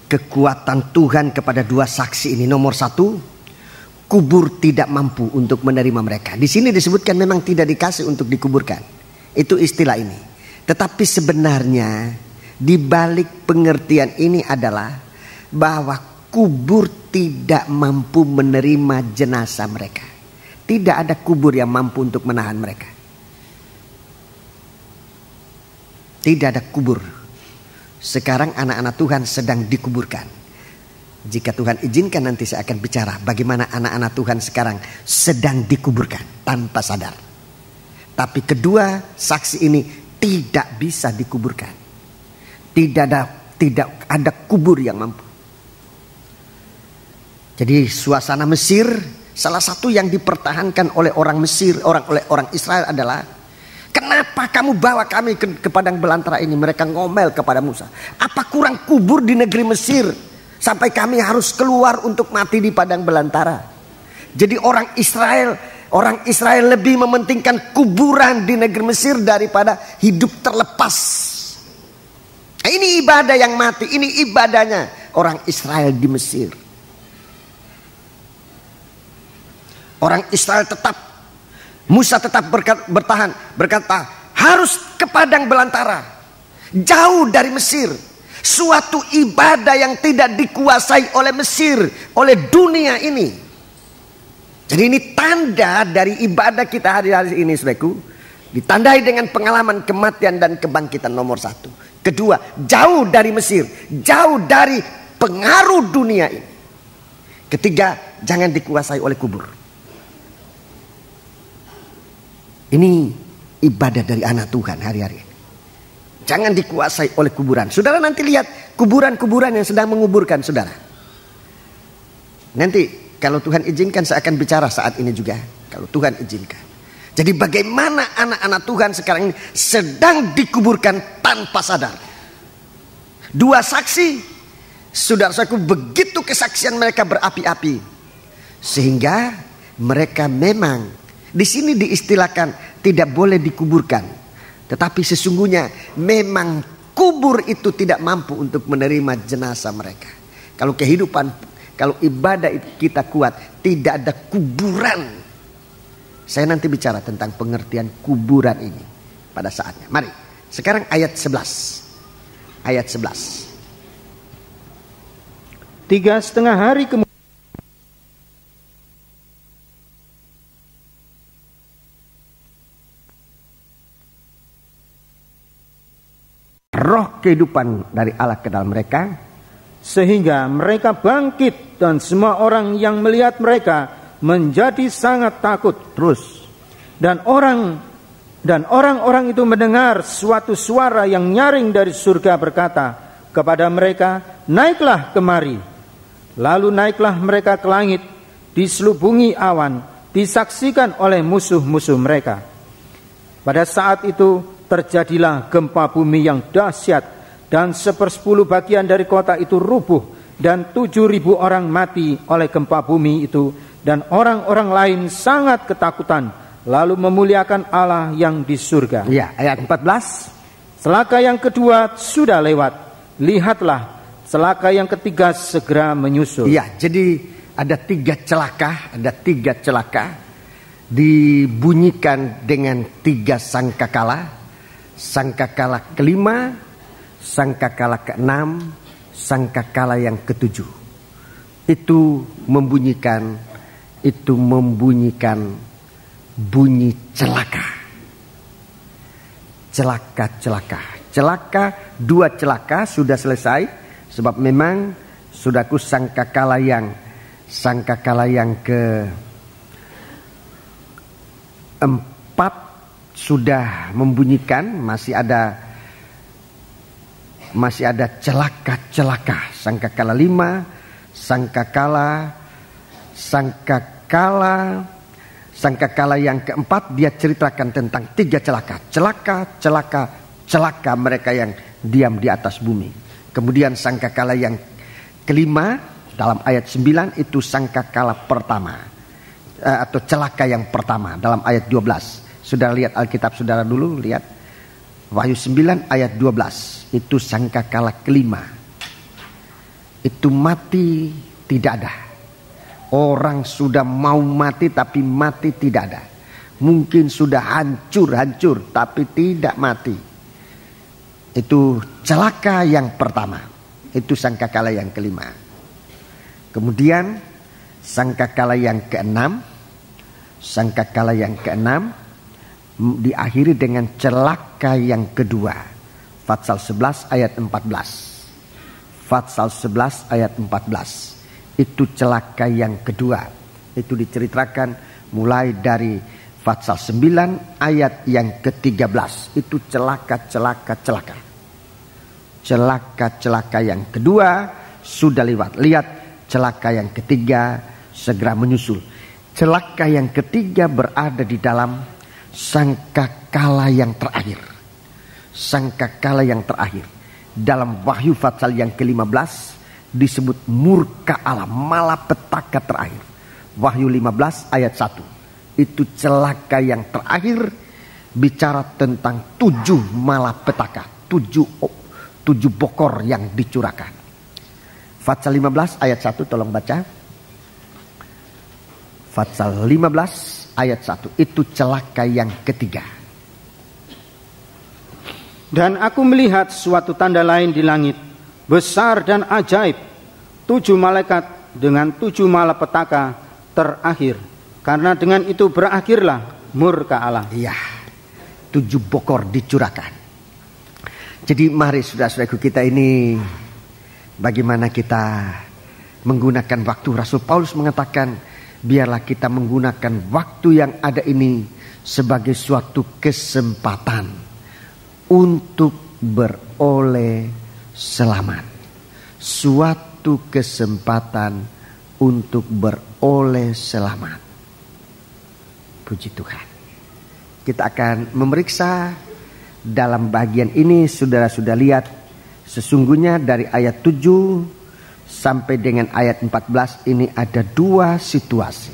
kekuatan Tuhan kepada 2 saksi ini. Nomor 1, kubur tidak mampu untuk menerima mereka. Di sini disebutkan memang tidak dikasih untuk dikuburkan. Itu istilah ini. Tetapi sebenarnya di balik pengertian ini adalah bahwa kubur tidak mampu menerima jenazah mereka. Tidak ada kubur yang mampu untuk menahan mereka. Tidak ada kubur. Sekarang anak-anak Tuhan sedang dikuburkan. Jika Tuhan izinkan nanti saya akan bicara bagaimana anak-anak Tuhan sekarang sedang dikuburkan tanpa sadar. Tapi kedua saksi ini tidak bisa dikuburkan. Tidak ada kubur yang mampu. Jadi suasana Mesir, salah satu yang dipertahankan oleh orang Mesir, oleh orang Israel adalah, kenapa kamu bawa kami ke padang belantara ini? Mereka ngomel kepada Musa. Apa kurang kubur di negeri Mesir sampai kami harus keluar untuk mati di padang belantara? Jadi orang Israel lebih mementingkan kuburan di negeri Mesir daripada hidup terlepas. Nah, ini ibadah yang mati, ini ibadahnya orang Israel di Mesir. Orang Israel Musa tetap berkata harus ke padang belantara, jauh dari Mesir. Suatu ibadah yang tidak dikuasai oleh Mesir, oleh dunia ini. Jadi ini tanda dari ibadah kita hari-hari ini, saudaraku. Ditandai dengan pengalaman kematian dan kebangkitan nomor 1. Kedua, jauh dari Mesir, jauh dari pengaruh dunia ini. Ketiga, jangan dikuasai oleh kubur. Ini ibadah dari anak Tuhan hari-hari ini. Jangan dikuasai oleh kuburan. Saudara nanti lihat kuburan-kuburan yang sedang menguburkan saudara. Nanti kalau Tuhan izinkan saya akan bicara saat ini juga. Kalau Tuhan izinkan. Jadi bagaimana anak-anak Tuhan sekarang ini sedang dikuburkan tanpa sadar. 2 saksi, saudara-saudaraku, begitu kesaksian mereka berapi-api. Sehingga mereka memang di sini diistilahkan tidak boleh dikuburkan. Tetapi sesungguhnya memang kubur itu tidak mampu untuk menerima jenazah mereka. Kalau kalau ibadah kita kuat, tidak ada kuburan. Saya nanti bicara tentang pengertian kuburan ini pada saatnya. Mari sekarang ayat 11. Ayat 11. 3,5 hari kemudian roh kehidupan dari Allah ke dalam mereka, sehingga mereka bangkit dan semua orang yang melihat mereka menjadi sangat takut. terus Dan orang-orang itu mendengar suatu suara yang nyaring dari surga berkata kepada mereka, naiklah kemari. Lalu naiklah mereka ke langit, diselubungi awan, disaksikan oleh musuh-musuh mereka. Pada saat itu terjadilah gempa bumi yang dahsyat, dan 1/10 bagian dari kota itu rubuh, dan 7.000 orang mati oleh gempa bumi itu, dan orang-orang lain sangat ketakutan, lalu memuliakan Allah yang di surga. ya, ayat 14. Celaka yang kedua sudah lewat, lihatlah celaka yang ketiga segera menyusul. Ya, jadi ada 3 celaka dibunyikan dengan 3 sangkakala. Sangkakala kelima, sangkakala keenam, sangkakala yang ketujuh. Itu membunyikan bunyi celaka. Celaka, 2 celaka sudah selesai, sebab memang saudaraku sangkakala yang ke-4 sudah membunyikan, masih ada celaka. Sangkakala 5, sangkakala yang keempat dia ceritakan tentang 3 celaka mereka yang diam di atas bumi. Kemudian sangkakala yang kelima dalam ayat 9 itu sangkakala pertama, atau celaka yang pertama dalam ayat 12. Saudara lihat Alkitab saudara dulu, lihat Wahyu 9 ayat 12. Itu sangkakala kelima. Itu mati tidak ada. Orang sudah mau mati tapi mati tidak ada. Mungkin sudah hancur tapi tidak mati. Itu celaka yang pertama. Itu sangkakala yang kelima. Kemudian sangkakala yang keenam diakhiri dengan celaka yang kedua. Fatsal 11 ayat 14. Itu celaka yang kedua. Itu diceritakan mulai dari Fatsal 9 ayat yang ke-13. Itu celaka. Celaka yang kedua sudah lewat. Lihat celaka yang ketiga segera menyusul. Celaka yang ketiga berada di dalam sangkakala yang terakhir. Dalam Wahyu Fatsal yang ke-15 disebut murka Allah, malapetaka terakhir. Wahyu 15 ayat 1. Itu celaka yang terakhir, bicara tentang 7 malapetaka, 7 bokor yang dicurahkan. Fatsal 15 ayat 1 tolong baca. Fatsal 15 ayat 1. Itu celaka yang ketiga. Dan aku melihat suatu tanda lain di langit, besar dan ajaib, 7 malaikat dengan 7 malapetaka terakhir. Karena dengan itu berakhirlah murka Allah. Iya, 7 bokor dicurahkan. Jadi mari saudara-saudaraku kita ini, bagaimana kita menggunakan waktu. Rasul Paulus mengatakan, biarlah kita menggunakan waktu yang ada ini sebagai suatu kesempatan untuk beroleh selamat. Suatu kesempatan untuk beroleh selamat. Puji Tuhan. Kita akan memeriksa dalam bagian ini, saudara sudah lihat, sesungguhnya dari ayat 7 sampai dengan ayat 14 ini ada 2 situasi.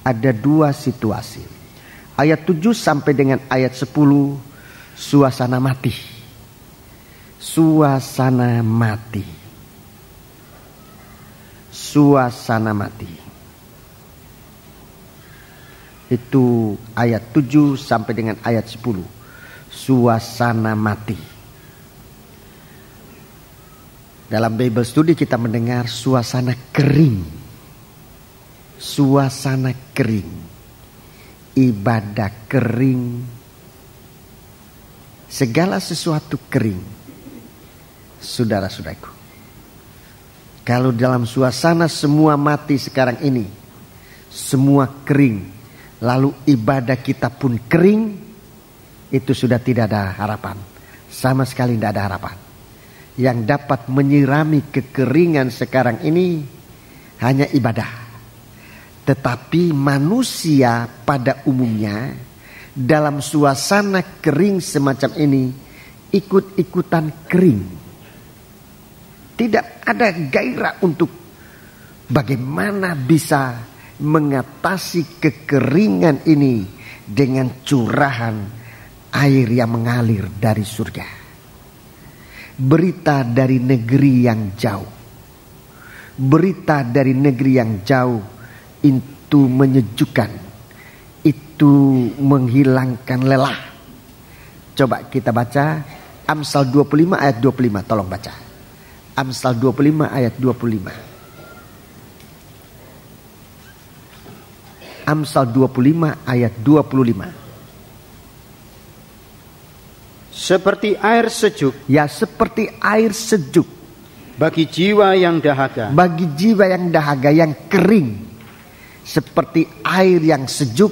Ada 2 situasi. Ayat 7 sampai dengan ayat 10 suasana mati. Suasana mati. Suasana mati. Itu ayat 7 sampai dengan ayat 10. suasana mati. Dalam Bible Study kita mendengar suasana kering. Suasana kering. Ibadah kering. Segala sesuatu kering. Saudara-saudaraku, kalau dalam suasana semua mati sekarang ini, semua kering, lalu ibadah kita pun kering, itu sudah tidak ada harapan. Sama sekali tidak ada harapan. Yang dapat menyirami kekeringan sekarang ini hanya ibadah. Tetapi manusia pada umumnya dalam suasana kering semacam ini ikut-ikutan kering. Tidak ada gairah untuk bagaimana bisa mengatasi kekeringan ini dengan curahan air yang mengalir dari surga. Berita dari negeri yang jauh. Berita dari negeri yang jauh itu menyejukkan. Itu menghilangkan lelah. Coba kita baca Amsal 25 ayat 25. Tolong baca. Amsal 25 ayat 25. Amsal 25 ayat 25. Seperti air sejuk. Ya, seperti air sejuk. Bagi jiwa yang dahaga. Bagi jiwa yang dahaga, yang kering. Seperti air yang sejuk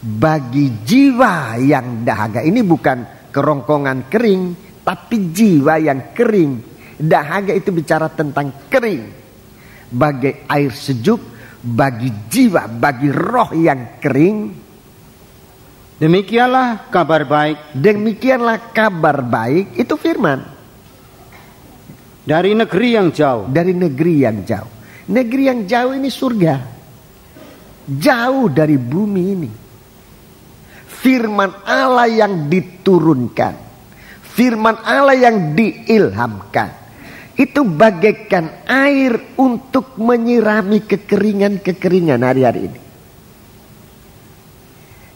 bagi jiwa yang dahaga. Ini bukan kerongkongan kering, tapi jiwa yang kering. Dahaga itu bicara tentang kering. Bagi air sejuk, bagi jiwa, bagi roh yang kering. Demikianlah kabar baik. Demikianlah kabar baik. Itu firman. Dari negeri yang jauh. Dari negeri yang jauh. Negeri yang jauh ini surga. Jauh dari bumi ini. Firman Allah yang diturunkan. Firman Allah yang diilhamkan. Itu bagaikan air untuk menyirami kekeringan-kekeringan hari-hari ini.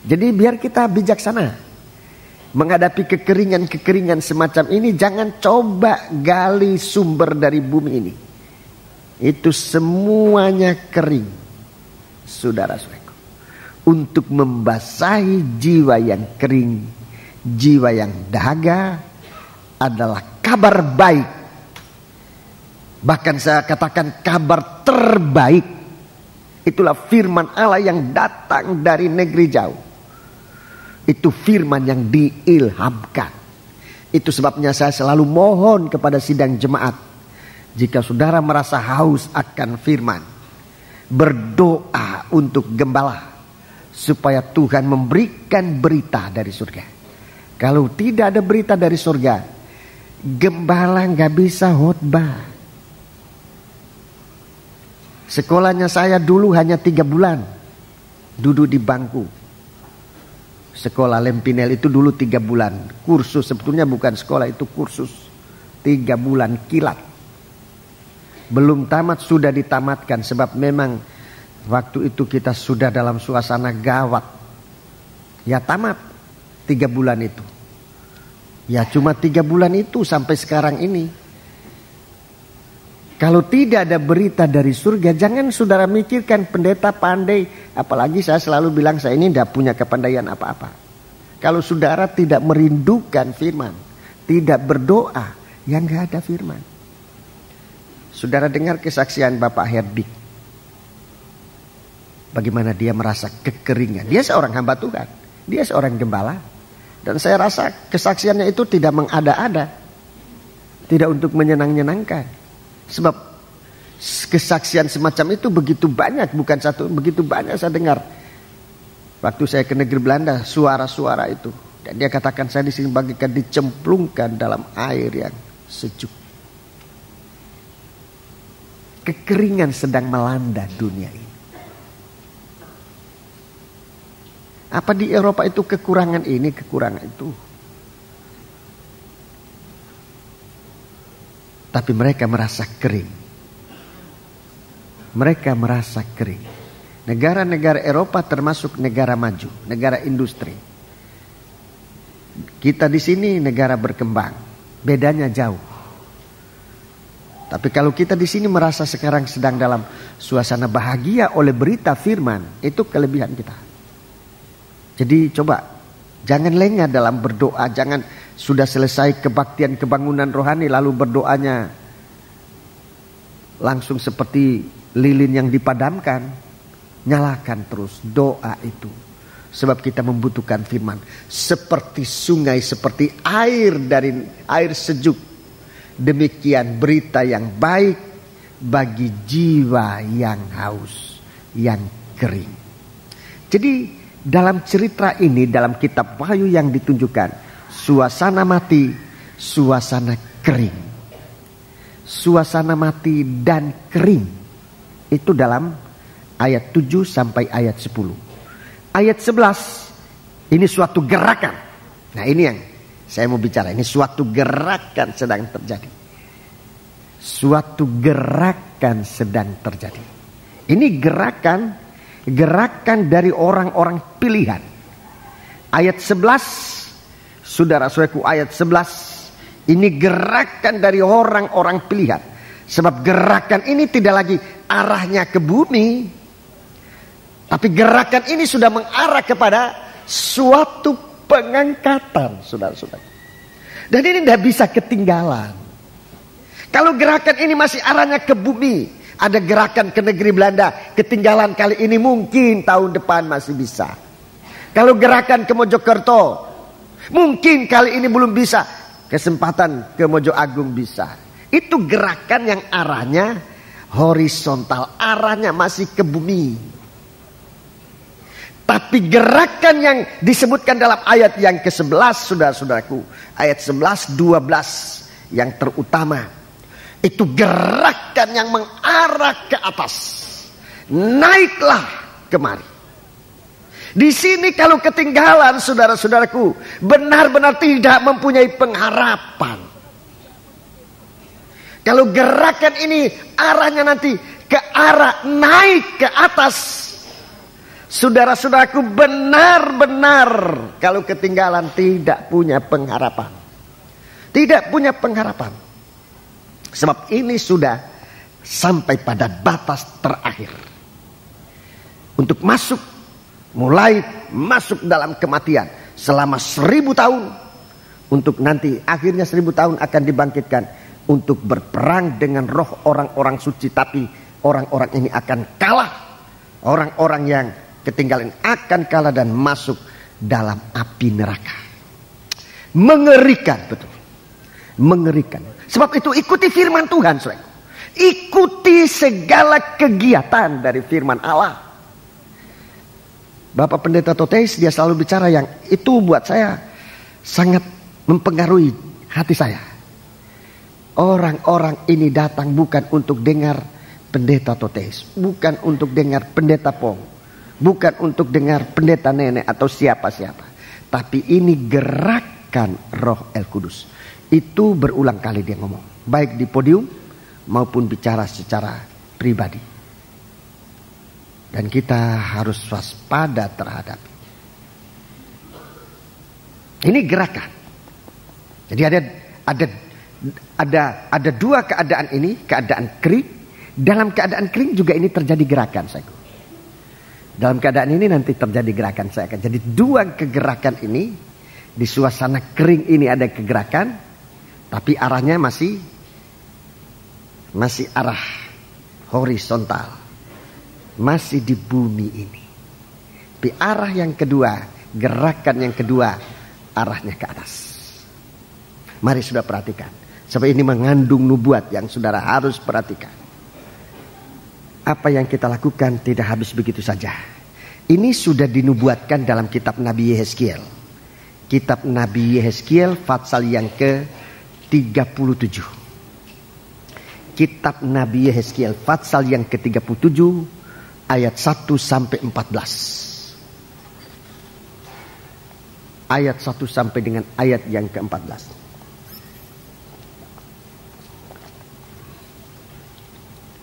Jadi biar kita bijaksana menghadapi kekeringan-kekeringan semacam ini. Jangan coba gali sumber dari bumi ini. Itu semuanya kering, saudara-saudaraku. Untuk membasahi jiwa yang kering, jiwa yang dahaga adalah kabar baik. Bahkan saya katakan kabar terbaik. Itulah firman Allah yang datang dari negeri jauh. Itu firman yang diilhamkan. Itu sebabnya saya selalu mohon kepada sidang jemaat. Jika saudara merasa haus akan firman, berdoa untuk gembala. Supaya Tuhan memberikan berita dari surga. Kalau tidak ada berita dari surga, gembala gak bisa khotbah. Sekolahnya saya dulu hanya 3 bulan. Duduk di bangku. Sekolah Lempinel itu dulu 3 bulan. Kursus, sebetulnya bukan sekolah, itu kursus. 3 bulan kilat. Belum tamat sudah ditamatkan. Sebab memang waktu itu kita sudah dalam suasana gawat. Ya tamat 3 bulan itu. Ya cuma 3 bulan itu sampai sekarang ini. Kalau tidak ada berita dari surga, jangan saudara mikirkan pendeta pandai. Apalagi saya selalu bilang saya ini tidak punya kepandaian apa-apa. Kalau saudara tidak merindukan firman, tidak berdoa, ya nggak ada firman. Saudara dengar kesaksian Bapak Herdik. Bagaimana dia merasa kekeringan. Dia seorang hamba Tuhan. Dia seorang gembala. Dan saya rasa kesaksiannya itu tidak mengada-ada. Tidak untuk menyenang-nyenangkan. Sebab kesaksian semacam itu begitu banyak, bukan satu, begitu banyak saya dengar. Waktu saya ke negeri Belanda, suara-suara itu. Dan dia katakan saya di sini bagaikan dicemplungkan dalam air yang sejuk. Kekeringan sedang melanda dunia ini. Apa di Eropa itu kekurangan ini, kekurangan itu? Tapi mereka merasa kering. Mereka merasa kering. Negara-negara Eropa termasuk negara maju, negara industri. Kita di sini negara berkembang, bedanya jauh. Tapi kalau kita di sini merasa sekarang sedang dalam suasana bahagia oleh berita firman, itu kelebihan kita. Jadi coba jangan lengah dalam berdoa, jangan sudah selesai kebaktian kebangunan rohani lalu berdoanya langsung seperti lilin yang dipadamkan. Nyalakan terus doa itu. Sebab kita membutuhkan firman. Seperti sungai, seperti air dari air sejuk. Demikian berita yang baik bagi jiwa yang haus, yang kering. Jadi dalam cerita ini, dalam kitab Wahyu yang ditunjukkan, suasana mati, suasana kering. Suasana mati dan kering. Itu dalam ayat 7 sampai ayat 10. Ayat 11, ini suatu gerakan. Nah ini yang saya mau bicara. Ini suatu gerakan sedang terjadi. Suatu gerakan sedang terjadi. Ini gerakan dari orang-orang pilihan. Ayat 11, saudara-saudaraku, ayat 11, ini gerakan dari orang-orang pilihan. Sebab gerakan ini tidak lagi arahnya ke bumi, tapi gerakan ini sudah mengarah kepada suatu pengangkatan, saudara-saudara. Dan ini tidak bisa ketinggalan. Kalau gerakan ini masih arahnya ke bumi, ada gerakan ke negeri Belanda, ketinggalan kali ini mungkin tahun depan masih bisa. Kalau gerakan ke Mojokerto, mungkin kali ini belum bisa. Kesempatan ke Mojo Agung bisa. Itu gerakan yang arahnya horizontal, arahnya masih ke bumi. Tapi gerakan yang disebutkan dalam ayat yang ke-11, saudara-saudaraku, ayat 11, 12 yang terutama, itu gerakan yang mengarah ke atas. Naiklah kemari. Di sini kalau ketinggalan, saudara-saudaraku, benar-benar tidak mempunyai pengharapan. Kalau gerakan ini arahnya nanti ke arah naik ke atas, saudara-saudaraku, benar-benar kalau ketinggalan tidak punya pengharapan. Tidak punya pengharapan. Sebab ini sudah sampai pada batas terakhir. Untuk mulai masuk dalam kematian selama 1000 tahun. Untuk nanti akhirnya 1000 tahun akan dibangkitkan untuk berperang dengan roh orang-orang suci. Tapi orang-orang ini akan kalah. Orang-orang yang ketinggalan akan kalah dan masuk dalam api neraka. Mengerikan betul. Mengerikan. Sebab itu ikuti firman Tuhan, saudara. Ikuti segala kegiatan dari firman Allah. Bapak Pendeta Toteis dia selalu bicara yang itu buat saya sangat mempengaruhi hati saya. Orang-orang ini datang bukan untuk dengar Pendeta Toteis, bukan untuk dengar Pendeta Pong, bukan untuk dengar Pendeta Nenek atau siapa-siapa. Tapi ini gerakan Roh El Kudus. Itu berulang kali dia ngomong, baik di podium maupun bicara secara pribadi. Dan kita harus waspada terhadap ini gerakan. Jadi ada dua keadaan ini, keadaan kering. Dalam keadaan kering juga ini terjadi gerakan, saya. Dalam keadaan ini nanti terjadi gerakan, saya akan. Jadi dua kegerakan ini, di suasana kering ini ada kegerakan. Tapi arahnya masih arah horizontal. Masih di bumi ini. Tapi arah yang kedua, gerakan yang kedua, arahnya ke atas. Mari sudah perhatikan. Sebab ini mengandung nubuat yang saudara harus perhatikan. Apa yang kita lakukan tidak habis begitu saja. Ini sudah dinubuatkan dalam kitab Nabi Yehezkiel. Kitab Nabi Yehezkiel pasal yang ke-37. Kitab Nabi Yehezkiel pasal yang ke-37 ayat 1 sampai 14. Ayat 1 sampai dengan ayat yang ke-14.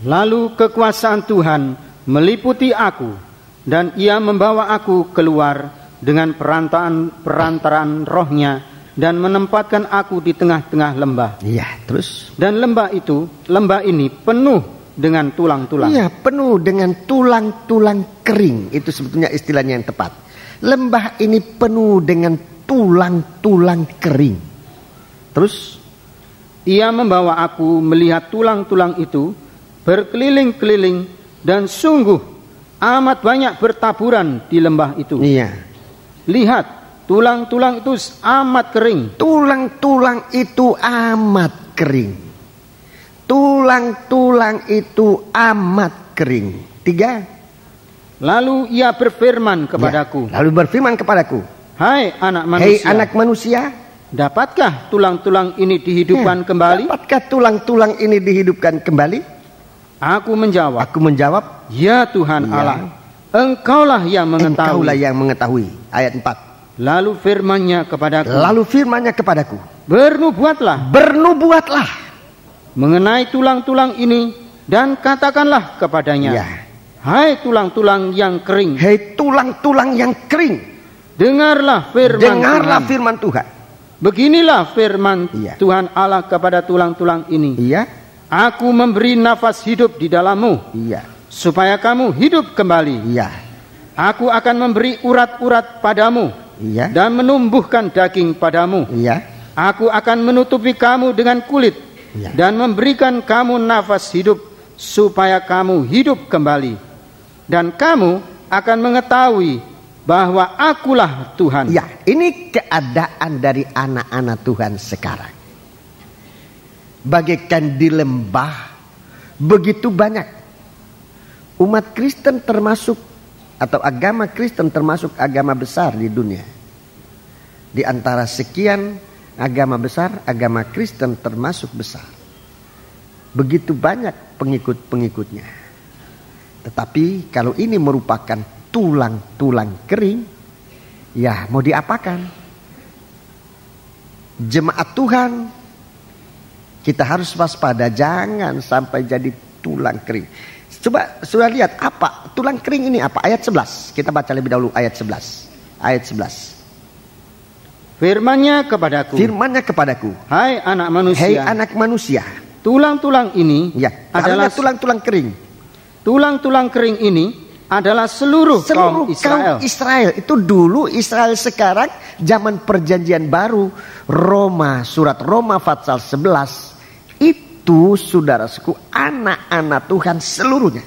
Lalu kekuasaan Tuhan meliputi aku, dan ia membawa aku keluar dengan perantaraan rohnya dan menempatkan aku di tengah-tengah lembah. Iya, terus? Dan lembah ini penuh dengan tulang-tulang. Iya, penuh dengan tulang-tulang kering. Itu sebetulnya istilahnya yang tepat. Lembah ini penuh dengan tulang-tulang kering. Terus? Ia membawa aku melihat tulang-tulang itu berkeliling-keliling, dan sungguh amat banyak bertaburan di lembah itu. Iya. Lihat, tulang-tulang itu amat kering. Tulang-tulang itu amat kering. Tulang-tulang itu amat kering. 3. Lalu ia berfirman kepadaku. Ya, lalu berfirman kepadaku. Hai anak manusia. Hei anak manusia. Dapatkah tulang-tulang ini dihidupkan kembali? Dapatkah tulang-tulang ini dihidupkan kembali? Aku menjawab. Ya Tuhan Allah. Engkaulah yang mengetahui. Engkaulah yang mengetahui. Ayat 4. Lalu firman-Nya kepadaku. Bernubuatlah mengenai tulang-tulang ini, dan katakanlah kepadanya. Ya. Hai tulang-tulang yang kering. Hei tulang-tulang yang kering. Dengarlah firman Tuhan. Beginilah firman Tuhan Allah kepada tulang-tulang ini. Iya. Aku memberi nafas hidup di dalammu. Iya. Supaya kamu hidup kembali. Iya. Aku akan memberi urat-urat padamu. Iya. Dan menumbuhkan daging padamu. Iya. Aku akan menutupi kamu dengan kulit. Iya. Dan memberikan kamu nafas hidup, supaya kamu hidup kembali. Dan kamu akan mengetahui bahwa akulah Tuhan. Ya, ini keadaan dari anak-anak Tuhan sekarang. Bagaikan di lembah, begitu banyak umat Kristen termasuk, atau agama Kristen termasuk agama besar di dunia. Di antara sekian agama besar, agama Kristen termasuk besar. Begitu banyak pengikut-pengikutnya. Tetapi kalau ini merupakan tulang-tulang kering, ya mau diapakan? Jemaat Tuhan, kita harus waspada, jangan sampai jadi tulang kering. Coba sudah lihat apa tulang kering ini apa? Ayat 11. Kita baca lebih dahulu ayat 11. Ayat 11. Firman-Nya kepadaku. Hai anak manusia. Tulang-tulang ini adalah tulang-tulang kering. Tulang-tulang kering ini adalah seluruh kaum Israel. Itu dulu Israel, sekarang zaman perjanjian baru. Surat Roma pasal 11. Itu saudaraku, anak-anak Tuhan seluruhnya.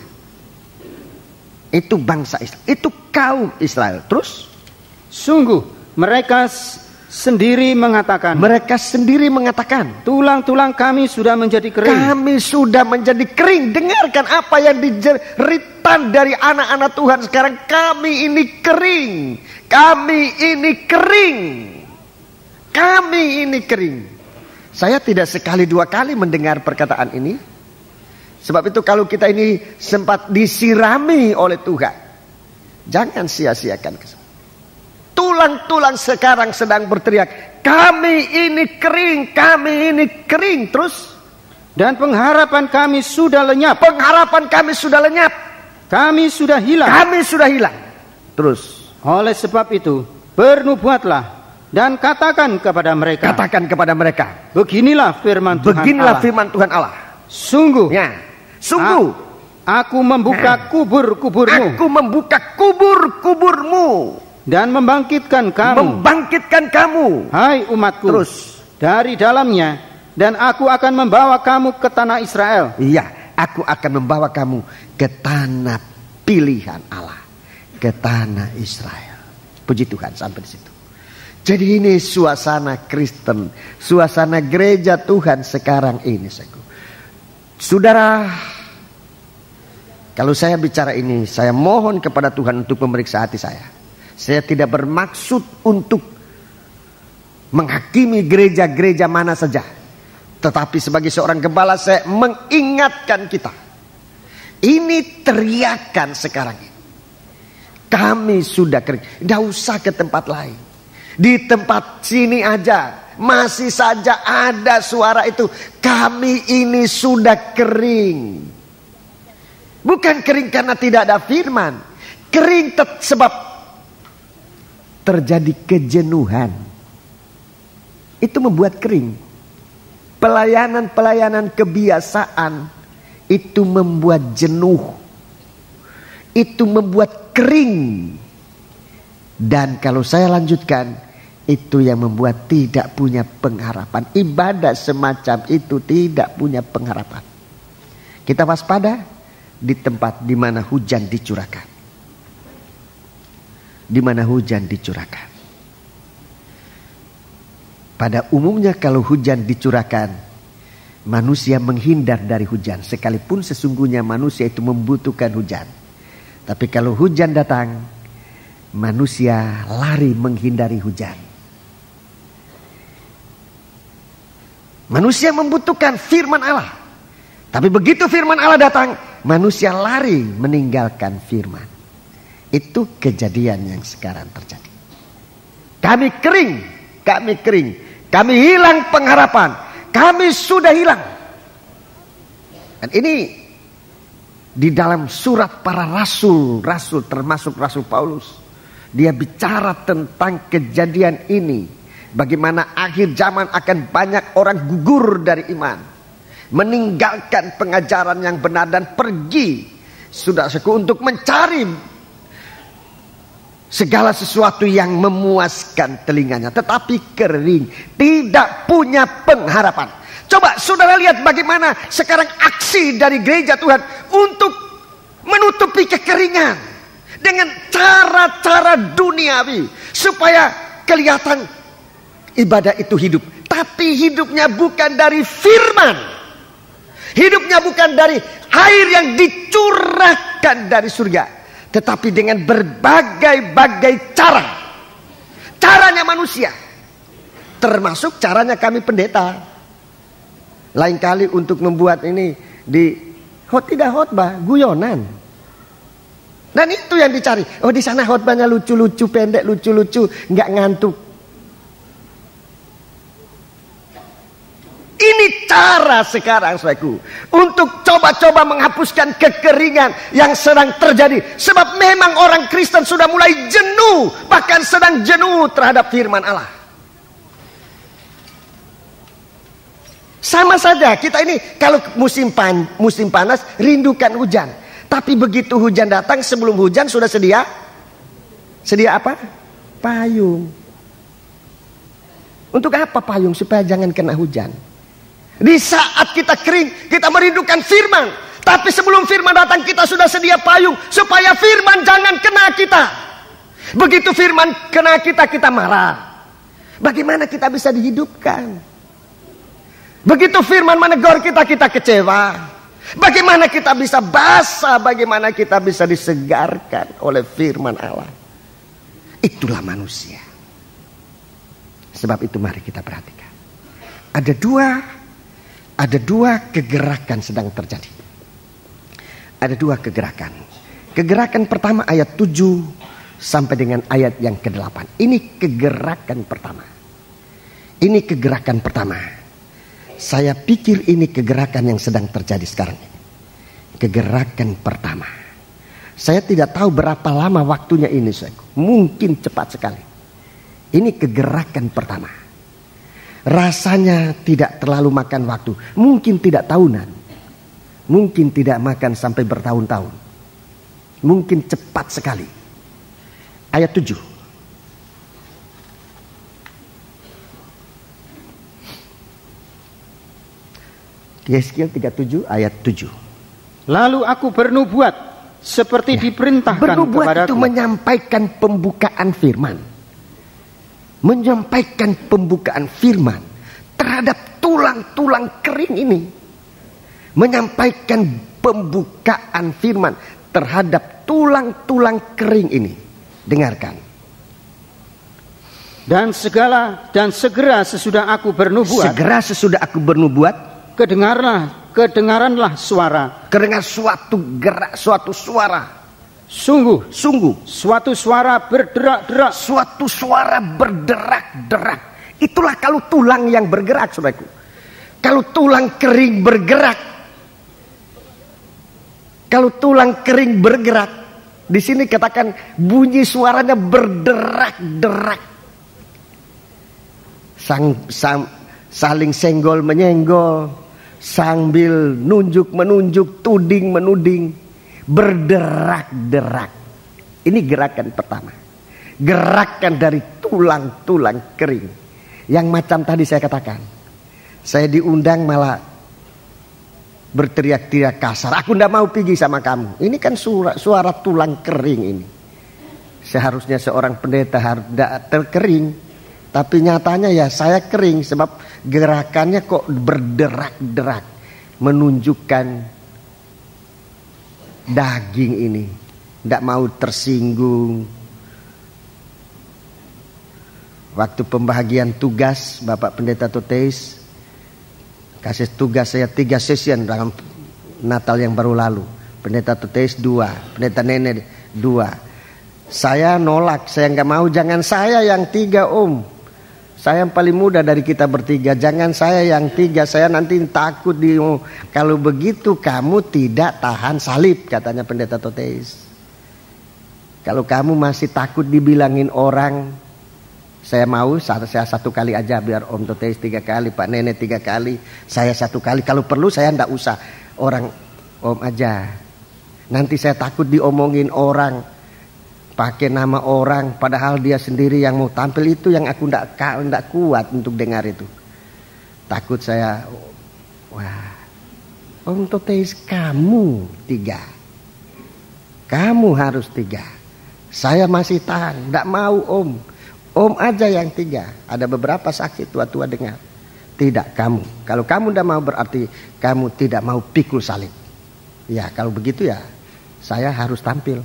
Itu bangsa Israel, itu kaum Israel. Terus, sungguh mereka sendiri mengatakan, tulang-tulang kami sudah menjadi kering. Dengarkan apa yang dijeritan dari anak-anak Tuhan sekarang. Kami ini kering. Saya tidak sekali dua kali mendengar perkataan ini. Sebab itu kalau kita ini sempat disirami oleh Tuhan, jangan sia-siakan kesempatan. Tulang-tulang sekarang sedang berteriak, kami ini kering. Terus, dan pengharapan kami sudah lenyap. Kami sudah hilang. Terus, oleh sebab itu bernubuatlah dan katakan kepada mereka. Beginilah firman Tuhan Allah. Sungguh. Aku membuka kuburmu. Dan membangkitkan kamu. Hai umatku. Terus, dari dalamnya. Dan aku akan membawa kamu ke tanah Israel. Iya, aku akan membawa kamu ke tanah pilihan Allah, ke tanah Israel. Puji Tuhan, sampai di situ. Jadi ini suasana Kristen, suasana gereja Tuhan sekarang ini. Saudara, kalau saya bicara ini, saya mohon kepada Tuhan untuk memeriksa hati saya. Saya tidak bermaksud untuk menghakimi gereja-gereja mana saja. Tetapi sebagai seorang gembala, saya mengingatkan kita. Ini teriakan sekarang ini. Kami sudah kering. Tidak usah ke tempat lain. Di tempat sini aja masih saja ada suara itu. Kami ini sudah kering. Bukan kering karena tidak ada firman. Kering sebab terjadi kejenuhan. itu membuat kering. Pelayanan-pelayanan kebiasaan itu membuat jenuh. Itu membuat kering. Dan kalau saya lanjutkan, itu yang membuat tidak punya pengharapan. Ibadah semacam itu tidak punya pengharapan. Kita waspada di tempat di mana hujan dicurahkan. Di mana hujan dicurahkan. Pada umumnya kalau hujan dicurahkan, manusia menghindar dari hujan. Sekalipun sesungguhnya manusia itu membutuhkan hujan. Tapi kalau hujan datang, manusia lari menghindari hujan. Manusia membutuhkan firman Allah. Tapi begitu firman Allah datang, manusia lari meninggalkan firman. Itu kejadian yang sekarang terjadi. Kami kering. Kami hilang pengharapan. Kami sudah hilang. Dan ini di dalam surat para rasul termasuk Rasul Paulus. Dia bicara tentang kejadian ini. Bagaimana akhir zaman akan banyak orang gugur dari iman. Meninggalkan pengajaran yang benar dan pergi. Saudaraku, untuk mencari segala sesuatu yang memuaskan telinganya. Tetapi kering. Tidak punya pengharapan. Coba saudara lihat bagaimana sekarang aksi dari gereja Tuhan untuk menutupi kekeringan. Dengan cara-cara duniawi. Supaya kelihatan ibadah itu hidup. Tapi hidupnya bukan dari firman. Hidupnya bukan dari air yang dicurahkan dari surga. Tetapi dengan berbagai-bagai cara. Caranya manusia. Termasuk caranya kami pendeta. Lain kali untuk membuat ini tidak khotbah, guyonan. Dan itu yang dicari. Oh, di sana khotbahnya lucu-lucu, pendek, lucu-lucu, nggak ngantuk. Ini cara sekarang, saudaraku, untuk coba-coba menghapuskan kekeringan yang sedang terjadi. Sebab memang orang Kristen sudah mulai jenuh, bahkan sedang jenuh terhadap firman Allah. Sama saja kita ini kalau musim panas rindukan hujan. Tapi begitu hujan datang, sebelum hujan sudah sedia apa? Payung. Untuk apa payung? Supaya jangan kena hujan. Di saat kita kering, kita merindukan firman. Tapi sebelum firman datang, kita sudah sedia payung. Supaya firman jangan kena kita. Begitu firman kena kita, kita marah. Bagaimana kita bisa dihidupkan? Begitu firman menegur kita, kita kecewa. Bagaimana kita bisa basah? Bagaimana kita bisa disegarkan oleh firman Allah? Itulah manusia. Sebab itu mari kita perhatikan. Ada dua kegerakan sedang terjadi. Ada dua kegerakan. Kegerakan pertama ayat 7 sampai dengan ayat yang ke-8. Ini kegerakan pertama. Ini kegerakan pertama. Saya pikir ini kegerakan yang sedang terjadi sekarang ini. Kegerakan pertama. Saya tidak tahu berapa lama waktunya ini. Mungkin cepat sekali. Ini kegerakan pertama. Rasanya tidak terlalu makan waktu. Mungkin tidak tahunan. Mungkin tidak makan sampai bertahun-tahun. Mungkin cepat sekali. Ayat 7. Yeskiel 37 ayat 7. Lalu aku bernubuat seperti diperintahkan kepadaku. Bernubuat itu menyampaikan pembukaan firman. Menyampaikan pembukaan firman terhadap tulang-tulang kering ini. Menyampaikan pembukaan firman terhadap tulang-tulang kering ini. Dengarkan. Dan segera sesudah aku bernubuat. Segera sesudah aku bernubuat. Kedengaranlah suara. Kedengar suatu gerak, suatu suara. Sungguh. Suatu suara berderak-derak. Suatu suara berderak-derak. Itulah kalau tulang yang bergerak, saudaraku. Kalau tulang kering bergerak. Kalau tulang kering bergerak. Di sini katakan bunyi suaranya berderak-derak. saling senggol menyenggol, sambil nunjuk menunjuk, tuding menuding, berderak-derak. Ini gerakan pertama. Gerakan dari tulang-tulang kering. Yang macam tadi saya katakan. Saya diundang malah berteriak-teriak kasar. Aku tidak mau pergi sama kamu. Ini kan suara tulang kering ini. Seharusnya seorang pendeta harus tidak terkering. Tapi nyatanya ya saya kering. Sebab gerakannya kok berderak-derak. Menunjukkan daging ini. Tidak mau tersinggung. Waktu pembahagian tugas Bapak Pendeta Toteis kasih tugas saya 3 session dalam Natal yang baru lalu. Pendeta Toteis 2, Pendeta Nene 2. Saya nolak, saya nggak mau. Jangan saya yang 3 Om. Saya yang paling muda dari kita bertiga. Jangan saya yang 3. Saya nanti takut kalau begitu kamu tidak tahan salib, katanya Pendeta Toteis. Kalau kamu masih takut dibilangin orang, saya mau saya 1 kali aja, biar Om Toteis 3 kali, Pak Nenek 3 kali, saya 1 kali. Kalau perlu saya ndak usah orang, Om aja. Nanti saya takut diomongin orang, pakai nama orang, padahal dia sendiri yang mau tampil. Itu yang aku ndak kuat untuk dengar itu. Takut saya, wah, Om Toteis kamu 3, kamu harus 3. Saya masih tahan, ndak mau Om. Om aja yang 3. Ada beberapa saksi tua-tua dengar. Tidak kamu. Kalau kamu tidak mau berarti kamu tidak mau pikul salib. Ya kalau begitu ya saya harus tampil.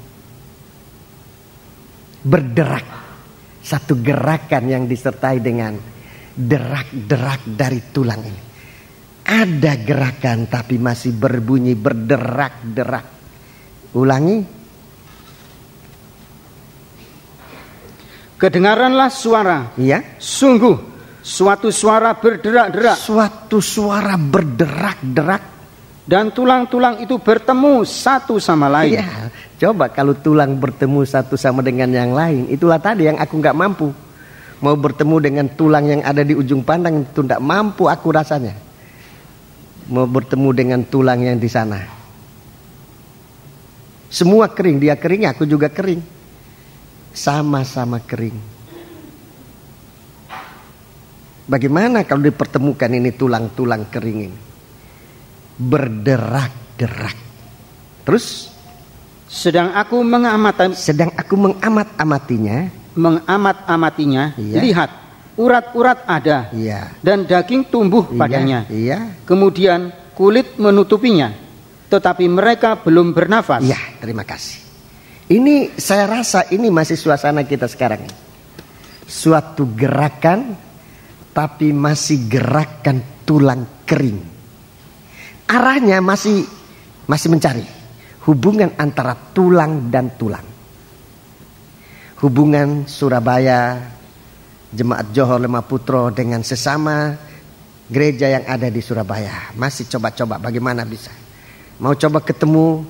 Berderak. Satu gerakan yang disertai dengan derak-derak dari tulang ini. Ada gerakan tapi masih berbunyi berderak-derak. Ulangi. Kedengaranlah suara. Iya. Sungguh suatu suara berderak-derak. Suatu suara berderak-derak. Dan tulang-tulang itu bertemu satu sama lain. Iya. Coba kalau tulang bertemu satu sama dengan yang lain. Itulah tadi yang aku nggak mampu. Mau bertemu dengan tulang yang ada di ujung pandang itu tidak mampu aku rasanya. Mau bertemu dengan tulang yang di sana. Semua kering. Dia kering, aku juga kering. Sama-sama kering. Bagaimana kalau dipertemukan ini tulang-tulang kering ini? Berderak-derak. Terus? Sedang aku mengamat-amatinya. Iya. Lihat, urat-urat ada. Iya. Dan daging tumbuh padanya. Iya. Kemudian kulit menutupinya. Tetapi mereka belum bernafas. Iya, terima kasih. Ini saya rasa ini masih suasana kita sekarang. Suatu gerakan tapi masih gerakan tulang kering. Arahnya masih mencari hubungan antara tulang dan tulang. Hubungan Surabaya, Jemaat Johor Lemah-Putro dengan sesama gereja yang ada di Surabaya. Masih coba-coba bagaimana bisa. Mau coba ketemu,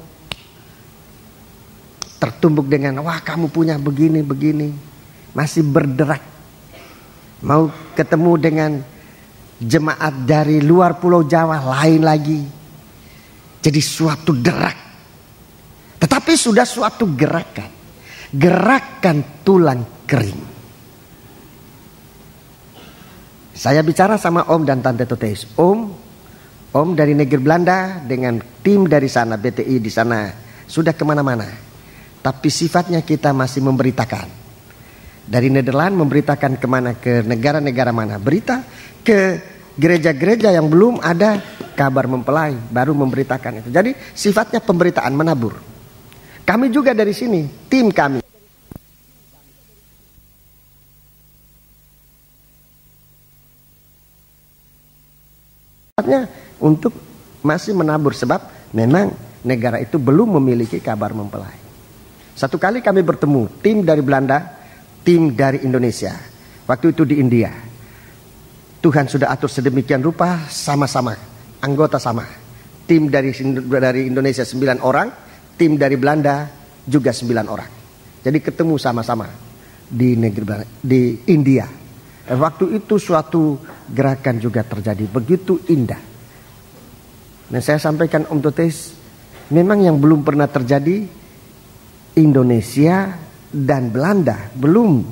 tertumbuk dengan wah kamu punya begini. Masih berderak. Mau ketemu dengan jemaat dari luar Pulau Jawa, lain lagi. Jadi suatu derak. Tetapi sudah suatu gerakan. Gerakan tulang kering. Saya bicara sama Om dan Tante Toteis. Om dari negeri Belanda dengan tim dari sana, BTI di sana. Sudah kemana-mana. Tapi sifatnya kita masih memberitakan. Dari Nederland memberitakan kemana, ke negara-negara mana. Berita ke gereja-gereja yang belum ada kabar mempelai, baru memberitakan itu. Jadi sifatnya pemberitaan, menabur. Kami juga dari sini, tim kami. Sifatnya untuk masih menabur, sebab memang negara itu belum memiliki kabar mempelai. Satu kali kami bertemu, tim dari Belanda, tim dari Indonesia. Waktu itu di India. Tuhan sudah atur sedemikian rupa, sama-sama, anggota sama. Tim dari Indonesia 9 orang, tim dari Belanda juga 9 orang. Jadi ketemu sama-sama di India. Waktu itu suatu gerakan juga terjadi, begitu indah. Nah, saya sampaikan Om Totes, memang yang belum pernah terjadi, Indonesia dan Belanda belum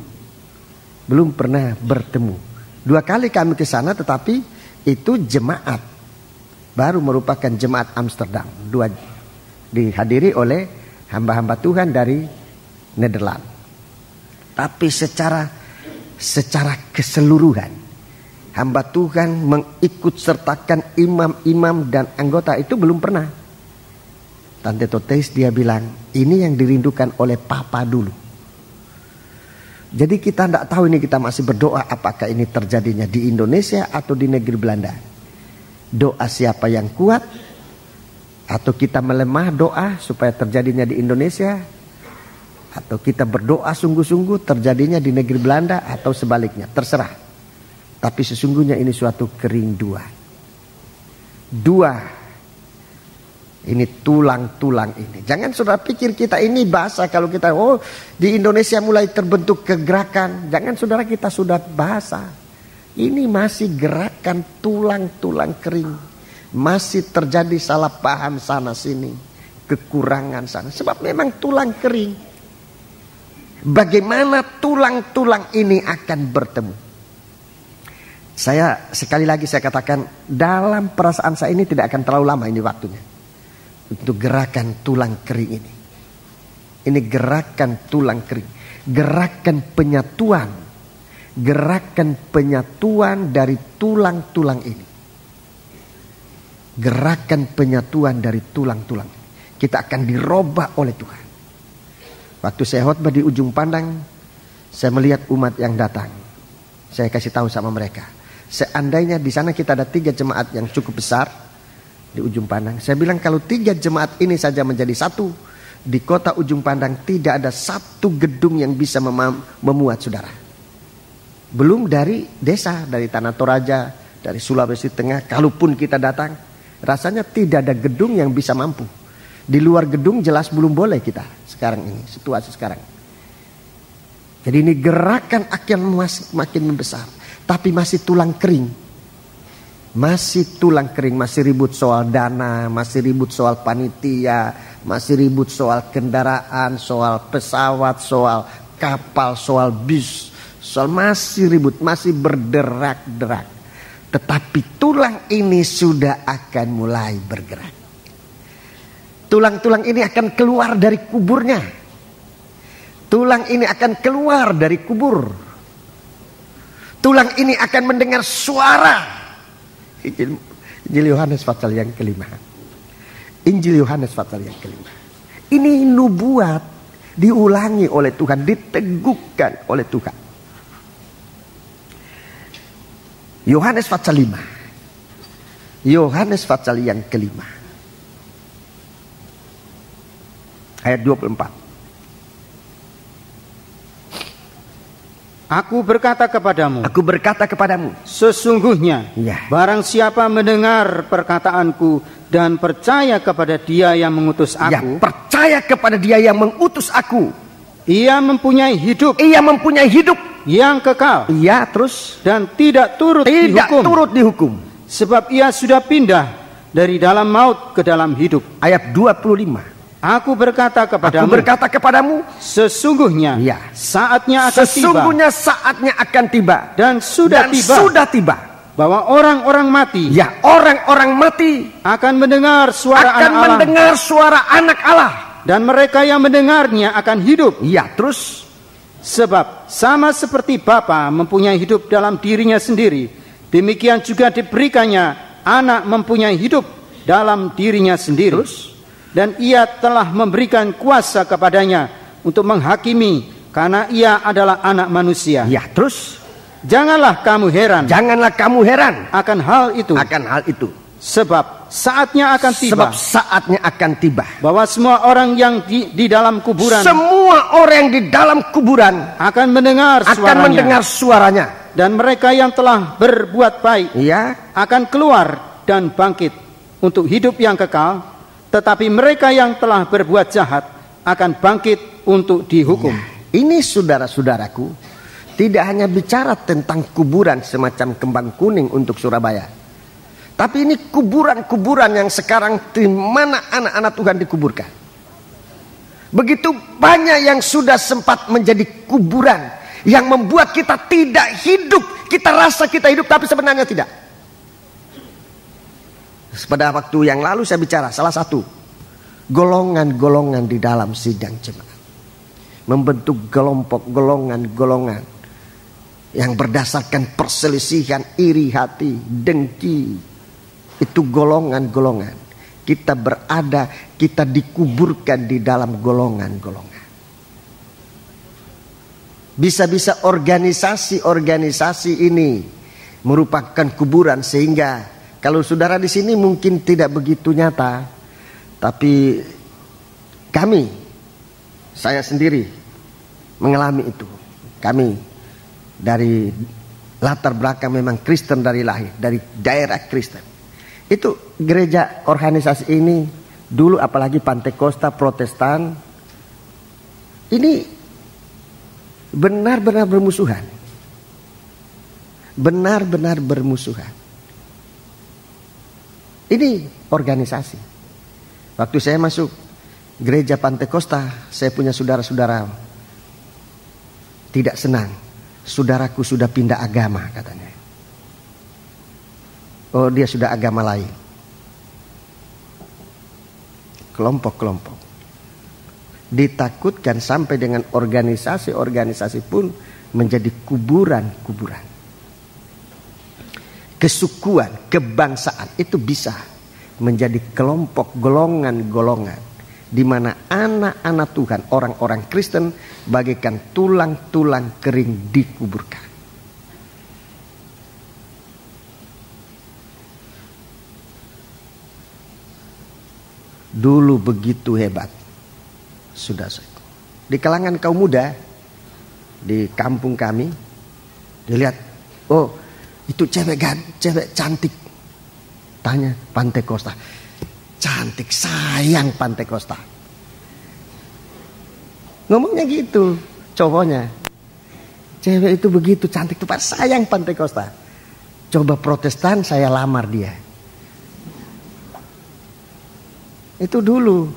pernah bertemu. 2 kali kami ke sana, tetapi itu jemaat, baru merupakan jemaat Amsterdam. 2 dihadiri oleh hamba-hamba Tuhan dari Nederland. Tapi secara keseluruhan, hamba Tuhan mengikut sertakan imam-imam dan anggota itu belum pernah. Tante Totes dia bilang, ini yang dirindukan oleh Papa dulu. Jadi kita tidak tahu ini, kita masih berdoa apakah ini terjadinya di Indonesia atau di negeri Belanda. Doa siapa yang kuat, atau kita melemah doa supaya terjadinya di Indonesia, atau kita berdoa sungguh-sungguh terjadinya di negeri Belanda, atau sebaliknya, terserah. Tapi sesungguhnya ini suatu kerinduan. 2, ini tulang-tulang ini. Jangan saudara pikir kita ini bahasa, kalau kita di Indonesia mulai terbentuk kegerakan. Jangan saudara kita sudah bahasa. Ini masih gerakan tulang-tulang kering. Masih terjadi salah paham sana sini, kekurangan sana. Sebab memang tulang kering. Bagaimana tulang-tulang ini akan bertemu? Saya sekali lagi saya katakan, dalam perasaan saya ini tidak akan terlalu lama ini waktunya untuk gerakan tulang kering ini. Ini gerakan tulang kering, gerakan penyatuan dari tulang-tulang ini. Gerakan penyatuan dari tulang-tulang. Kita akan dirubah oleh Tuhan. Waktu saya khotbah di ujung pandang, saya melihat umat yang datang. Saya kasih tahu sama mereka, seandainya di sana kita ada 3 jemaat yang cukup besar di ujung pandang. Saya bilang kalau 3 jemaat ini saja menjadi satu, di kota ujung pandang tidak ada satu gedung yang bisa memuat saudara. Belum dari desa, dari Tanah Toraja, dari Sulawesi Tengah, kalaupun kita datang, rasanya tidak ada gedung yang bisa mampu. Di luar gedung jelas belum boleh kita sekarang ini, situasi sekarang. Jadi ini gerakan akan makin membesar, tapi masih tulang kering. Masih tulang kering, masih ribut soal dana, masih ribut soal panitia, masih ribut soal kendaraan, soal pesawat, soal kapal, soal bis, soal masih ribut, masih berderak-derak. Tetapi tulang ini sudah akan mulai bergerak. Tulang-tulang ini akan keluar dari kuburnya. Tulang ini akan keluar dari kubur. Tulang ini akan mendengar suara. Injil Yohanes pasal yang kelima. Injil Yohanes pasal yang kelima. Ini nubuat diulangi oleh Tuhan, diteguhkan oleh Tuhan. Yohanes pasal 5. Yohanes pasal yang kelima. Ayat 24. Aku berkata kepadamu, sesungguhnya barang siapa mendengar perkataanku dan percaya kepada Dia yang mengutus aku, percaya kepada Dia yang mengutus aku, ia mempunyai hidup yang kekal, dan tidak turut dihukum, sebab ia sudah pindah dari dalam maut ke dalam hidup. Ayat 25. Aku berkata kepadamu, sesungguhnya saatnya akan tiba, dan sudah tiba, bahwa orang-orang mati, akan mendengar suara anak Allah, dan mereka yang mendengarnya akan hidup. Sebab sama seperti Bapa mempunyai hidup dalam dirinya sendiri, demikian juga diberikannya anak mempunyai hidup dalam dirinya sendiri. Dan ia telah memberikan kuasa kepadanya untuk menghakimi, karena ia adalah anak manusia. Janganlah kamu heran akan hal itu. Sebab saatnya akan tiba. Bahwa semua orang yang di dalam kuburan, akan mendengar suaranya. Dan mereka yang telah berbuat baik akan keluar dan bangkit untuk hidup yang kekal. Tetapi mereka yang telah berbuat jahat akan bangkit untuk dihukum. Ini saudara-saudaraku, tidak hanya bicara tentang kuburan semacam Kembang Kuning untuk Surabaya, tapi ini kuburan-kuburan yang sekarang di mana anak-anak Tuhan dikuburkan. Begitu banyak yang sudah sempat menjadi kuburan, yang membuat kita tidak hidup. Kita rasa kita hidup tapi sebenarnya tidak. Pada waktu yang lalu saya bicara salah satu golongan-golongan di dalam sidang jemaat, membentuk kelompok golongan-golongan yang berdasarkan perselisihan, iri hati, dengki. Itu golongan-golongan. Kita berada, kita dikuburkan di dalam golongan-golongan. Bisa-bisa organisasi-organisasi ini merupakan kuburan, sehingga kalau saudara di sini mungkin tidak begitu nyata, tapi saya sendiri mengalami itu. Kami dari latar belakang memang Kristen dari lahir, dari daerah Kristen. Itu gereja organisasi ini dulu, apalagi Pantekosta Protestan, ini benar-benar bermusuhan. Benar-benar bermusuhan. Ini organisasi. Waktu saya masuk gereja Pantekosta, saya punya saudara-saudara tidak senang. Saudaraku sudah pindah agama, katanya. Oh, dia sudah agama lain. Kelompok-kelompok. Ditakutkan sampai dengan organisasi-organisasi pun menjadi kuburan-kuburan. Kesukuan, kebangsaan itu bisa menjadi kelompok, golongan-golongan, di mana anak-anak Tuhan, orang-orang Kristen, bagaikan tulang-tulang kering dikuburkan. Dulu begitu hebat, sudah di kalangan kaum muda di kampung kami, dilihat, oh itu cewek cantik, tanya Pantekosta, cantik, sayang Pantekosta. Ngomongnya gitu cowoknya, cewek itu begitu cantik tuh Pak, sayang Pantekosta. Coba Protestan, saya lamar dia. Itu dulu.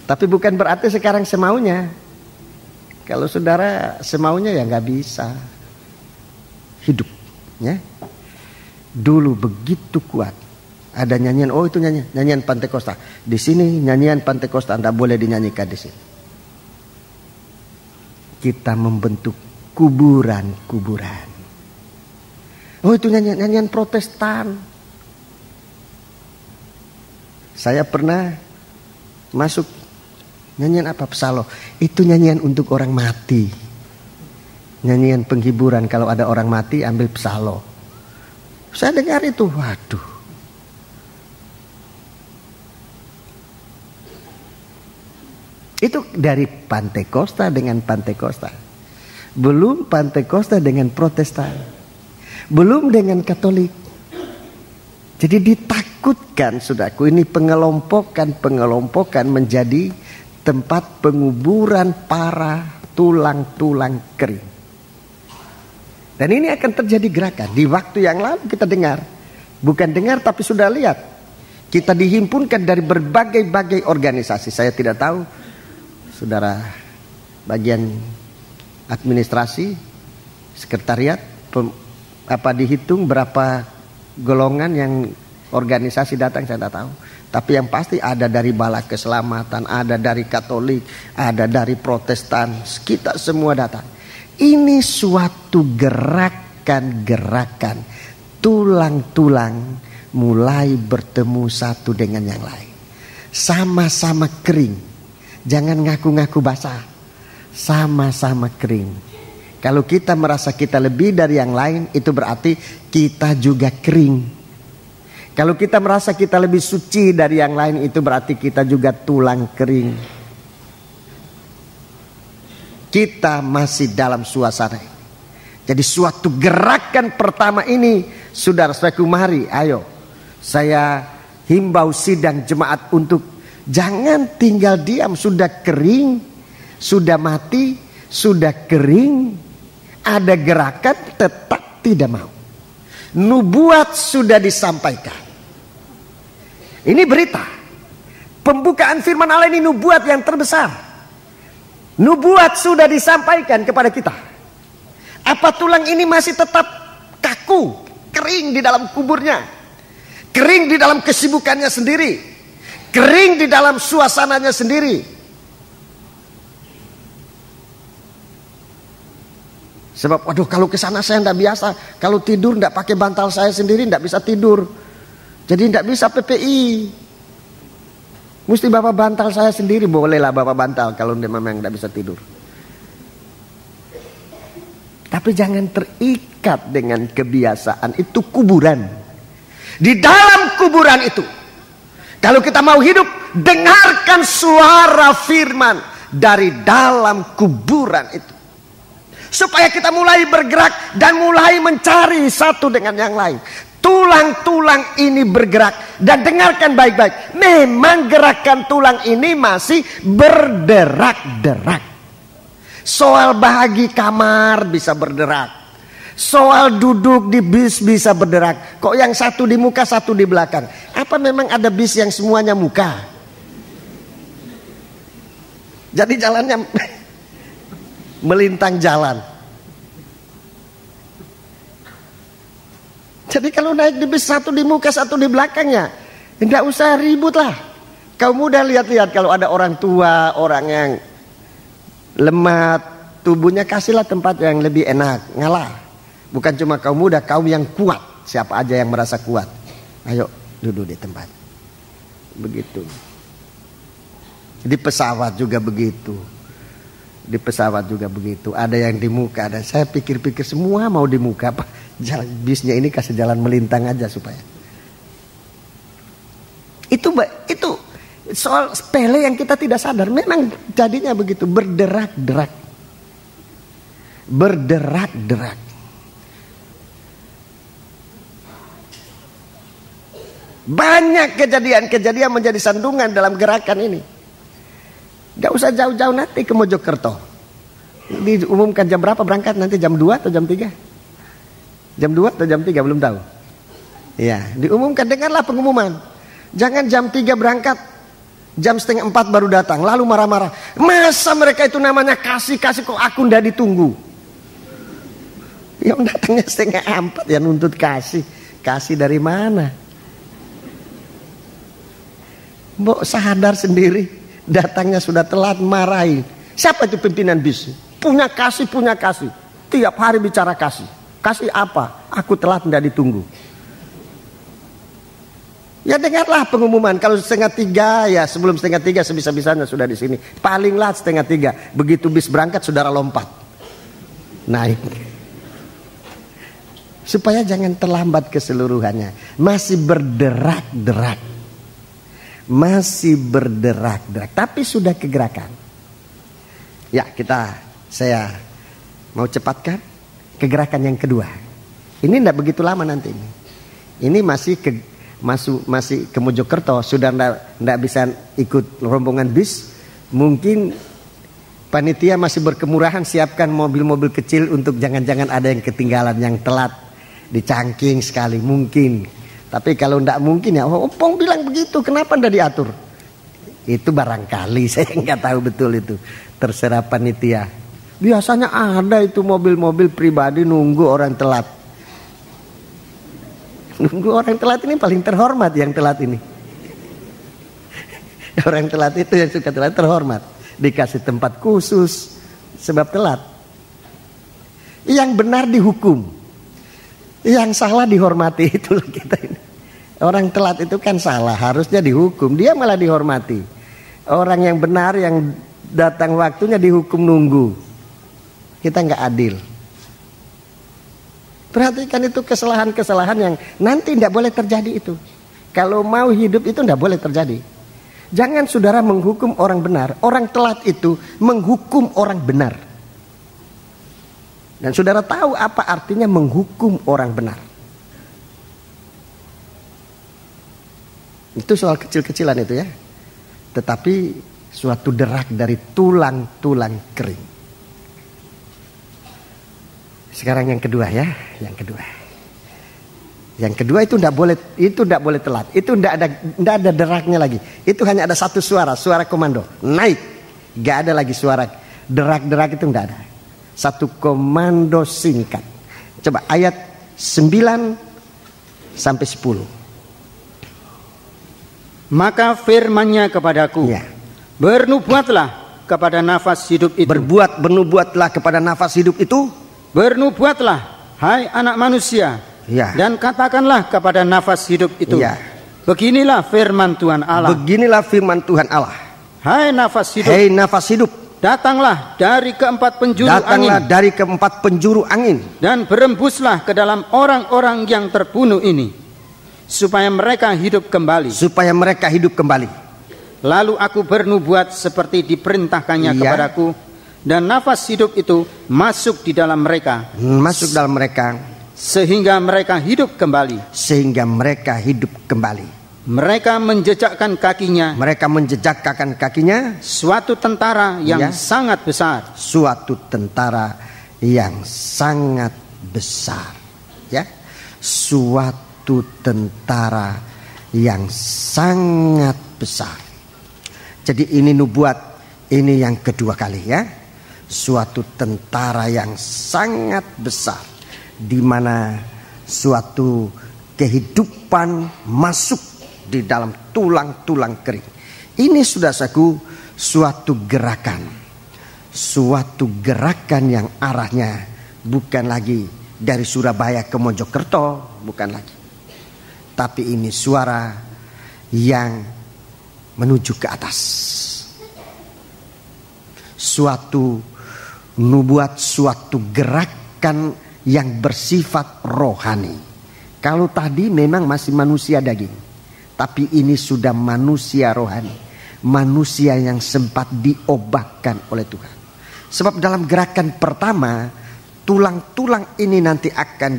Tapi bukan berarti sekarang semaunya. Kalau saudara semaunya ya nggak bisa hidup, ya. Dulu begitu kuat. Ada nyanyian, oh itu nyanyian Pantekosta. Di sini nyanyian Pantekosta tidak boleh dinyanyikan di sini. Kita membentuk kuburan-kuburan. Oh itu nyanyian Protestan. Saya pernah masuk nyanyian apa? Psalo. Itu nyanyian untuk orang mati. Nyanyian penghiburan, kalau ada orang mati ambil psalo. Saya dengar itu, waduh. Itu dari Pantekosta dengan Pantekosta. Belum Pantekosta dengan Protestan. Belum dengan Katolik. Jadi ditakutkan, saudaraku, ini pengelompokan menjadi tempat penguburan para tulang-tulang kering. Dan ini akan terjadi gerakan. Di waktu yang lalu kita dengar. Bukan dengar tapi sudah lihat. Kita dihimpunkan dari berbagai-bagai organisasi. Saya tidak tahu, saudara bagian administrasi, sekretariat, dihitung berapa golongan yang organisasi datang, saya tidak tahu. Tapi yang pasti ada dari Bala Keselamatan, ada dari Katolik, ada dari Protestan, kita semua datang. Ini suatu gerakan-gerakan, tulang-tulang mulai bertemu satu dengan yang lain. Sama-sama kering. Jangan ngaku-ngaku basah. Sama-sama kering. Kalau kita merasa kita lebih dari yang lain, itu berarti kita juga kering. Kalau kita merasa kita lebih suci dari yang lain, itu berarti kita juga tulang kering. Kita masih dalam suasana ini. Jadi suatu gerakan pertama ini, saudara-saudaraku, mari ayo. Saya himbau sidang jemaat untuk jangan tinggal diam. Sudah kering, sudah mati, sudah kering, ada gerakan, tetap tidak mau. Nubuat sudah disampaikan. Ini berita. Pembukaan firman Allah ini nubuat yang terbesar. Nubuat sudah disampaikan kepada kita. Apa tulang ini masih tetap kaku, kering di dalam kuburnya, kering di dalam kesibukannya sendiri, kering di dalam suasananya sendiri. Sebab waduh, kalau ke sana saya tidak biasa, kalau tidur tidak pakai bantal saya sendiri tidak bisa tidur, jadi tidak bisa PPI, mesti bawa bantal saya sendiri. Bolehlah bawa bantal kalau memang tidak bisa tidur. Tapi jangan terikat dengan kebiasaan. Itu kuburan. Di dalam kuburan itu, kalau kita mau hidup, dengarkan suara firman dari dalam kuburan itu. Supaya kita mulai bergerak dan mulai mencari satu dengan yang lain. Tulang-tulang ini bergerak. Dan dengarkan baik-baik. Memang gerakan tulang ini masih berderak-derak. Soal bahagi kamar bisa berderak. Soal duduk di bis bisa berderak. Kok yang satu di muka, satu di belakang? Apa memang ada bis yang semuanya muka? Jadi jalannya melintang jalan. Jadi kalau naik di bis, satu di muka, satu di belakangnya, tidak usah ribut lah. Kaum muda lihat-lihat kalau ada orang tua, orang yang lemah tubuhnya, kasihlah tempat yang lebih enak, ngalah. Bukan cuma kaum muda, kaum yang kuat, siapa aja yang merasa kuat, ayo duduk di tempat. Begitu. Di pesawat juga begitu. Di pesawat juga begitu. Ada yang di muka, dan saya pikir-pikir semua mau di muka. Apa jalan bisnya ini kasih jalan melintang aja supaya. Itu soal sepele yang kita tidak sadar. Memang jadinya begitu, berderak-derak. Berderak-derak. Banyak kejadian-kejadian menjadi sandungan dalam gerakan ini. Gak usah jauh-jauh nanti ke Mojokerto. Diumumkan jam berapa berangkat nanti, jam 2 atau jam 3? Jam 2 atau jam 3 belum tahu. Ya, diumumkan, dengarlah pengumuman. Jangan jam 3 berangkat, jam 3:30 baru datang, lalu marah-marah. Masa mereka itu namanya kasih-kasih kok aku ndak ditunggu? Yang datangnya 3:30 ya nuntut kasih. Kasih dari mana? Mbok sadar sendiri, datangnya sudah telat, marahin. Siapa itu pimpinan bis? Punya kasih. Tiap hari bicara kasih. Kasih apa? Aku telat ndak ditunggu. Ya dengarlah pengumuman. Kalau 2:30 ya sebelum 2:30 sebisa-bisanya sudah di sini. Paling lat 2:30. Begitu bis berangkat saudara lompat naik. Supaya jangan terlambat keseluruhannya. Masih berderak-derak. Masih berderak-derak. Tapi sudah kegerakan. Ya saya mau cepatkan kegerakan yang kedua. Ini tidak begitu lama nanti. Ini masih ke Mojokerto, sudah tidak bisa ikut rombongan bis. Mungkin panitia masih berkemurahan, siapkan mobil-mobil kecil untuk jangan-jangan ada yang ketinggalan, yang telat, dicangking sekali mungkin. Tapi kalau tidak mungkin ya, Opong bilang begitu, kenapa tidak diatur? Itu barangkali, saya nggak tahu betul itu, terserah panitia. Biasanya ada itu mobil-mobil pribadi nunggu orang telat. Nunggu orang telat ini paling terhormat yang telat ini. Orang telat itu yang suka telat terhormat. Dikasih tempat khusus sebab telat. Yang benar dihukum. Yang salah dihormati, itulah kita ini. Orang telat itu kan salah, harusnya dihukum. Dia malah dihormati. Orang yang benar yang datang waktunya dihukum nunggu. Kita nggak adil. Perhatikan itu kesalahan-kesalahan yang nanti tidak boleh terjadi itu. Kalau mau hidup itu tidak boleh terjadi. Jangan saudara menghukum orang benar. Orang telat itu menghukum orang benar. Dan saudara tahu apa artinya menghukum orang benar. Itu soal kecil-kecilan itu ya. Tetapi suatu derak dari tulang-tulang kering. Sekarang yang kedua ya, yang kedua. Yang kedua itu tidak boleh telat. Itu tidak ada deraknya lagi. Itu hanya ada satu suara komando. Naik. Gak ada lagi suara derak-derak, itu tidak ada. Satu komando singkat. Coba ayat 9 sampai 10. Maka firman-Nya kepadaku, ya. Bernubuatlah kepada nafas hidup itu. Bernubuatlah kepada nafas hidup itu. Bernubuatlah, hai anak manusia, ya. Dan katakanlah kepada nafas hidup itu, ya. Beginilah firman Tuhan Allah. Beginilah firman Tuhan Allah. Hai nafas hidup. Hai nafas hidup. Datanglah dari keempat penjuru angin. Dan berembuslah ke dalam orang-orang yang terbunuh ini, supaya mereka hidup kembali. Lalu aku bernubuat seperti diperintahkannya, ya. Kepadaku, dan nafas hidup itu masuk di dalam mereka. Sehingga mereka hidup kembali. Mereka menjejakkan kakinya. Suatu tentara yang, ya. Sangat besar. Ya. Suatu tentara yang sangat besar. Jadi ini nubuat, ini yang kedua kali ya. Suatu tentara yang sangat besar, di mana suatu kehidupan masuk di dalam tulang-tulang kering. Ini saudaraku suatu gerakan yang arahnya bukan lagi dari Surabaya ke Mojokerto, bukan lagi. Tapi ini suara yang menuju ke atas. Suatu nubuat, suatu gerakan yang bersifat rohani. Kalau tadi memang masih manusia daging, tapi ini sudah manusia rohani, manusia yang sempat diobatkan oleh Tuhan. Sebab dalam gerakan pertama, tulang-tulang ini nanti akan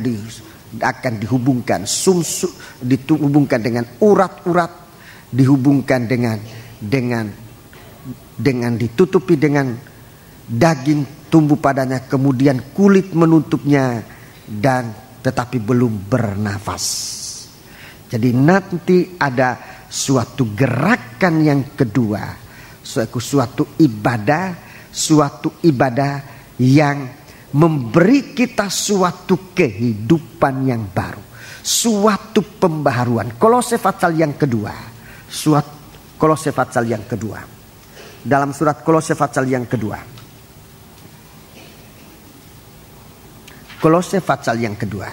dihubungkan, dihubungkan dengan urat-urat, dihubungkan dengan ditutupi dengan daging tumbuh padanya, kemudian kulit menutupnya, dan tetapi belum bernafas. Jadi nanti ada suatu gerakan yang kedua, suatu ibadah yang memberi kita suatu kehidupan yang baru, suatu pembaharuan. Kolose pasal yang kedua. Dalam surat Kolose pasal yang kedua. Kolose pasal yang kedua.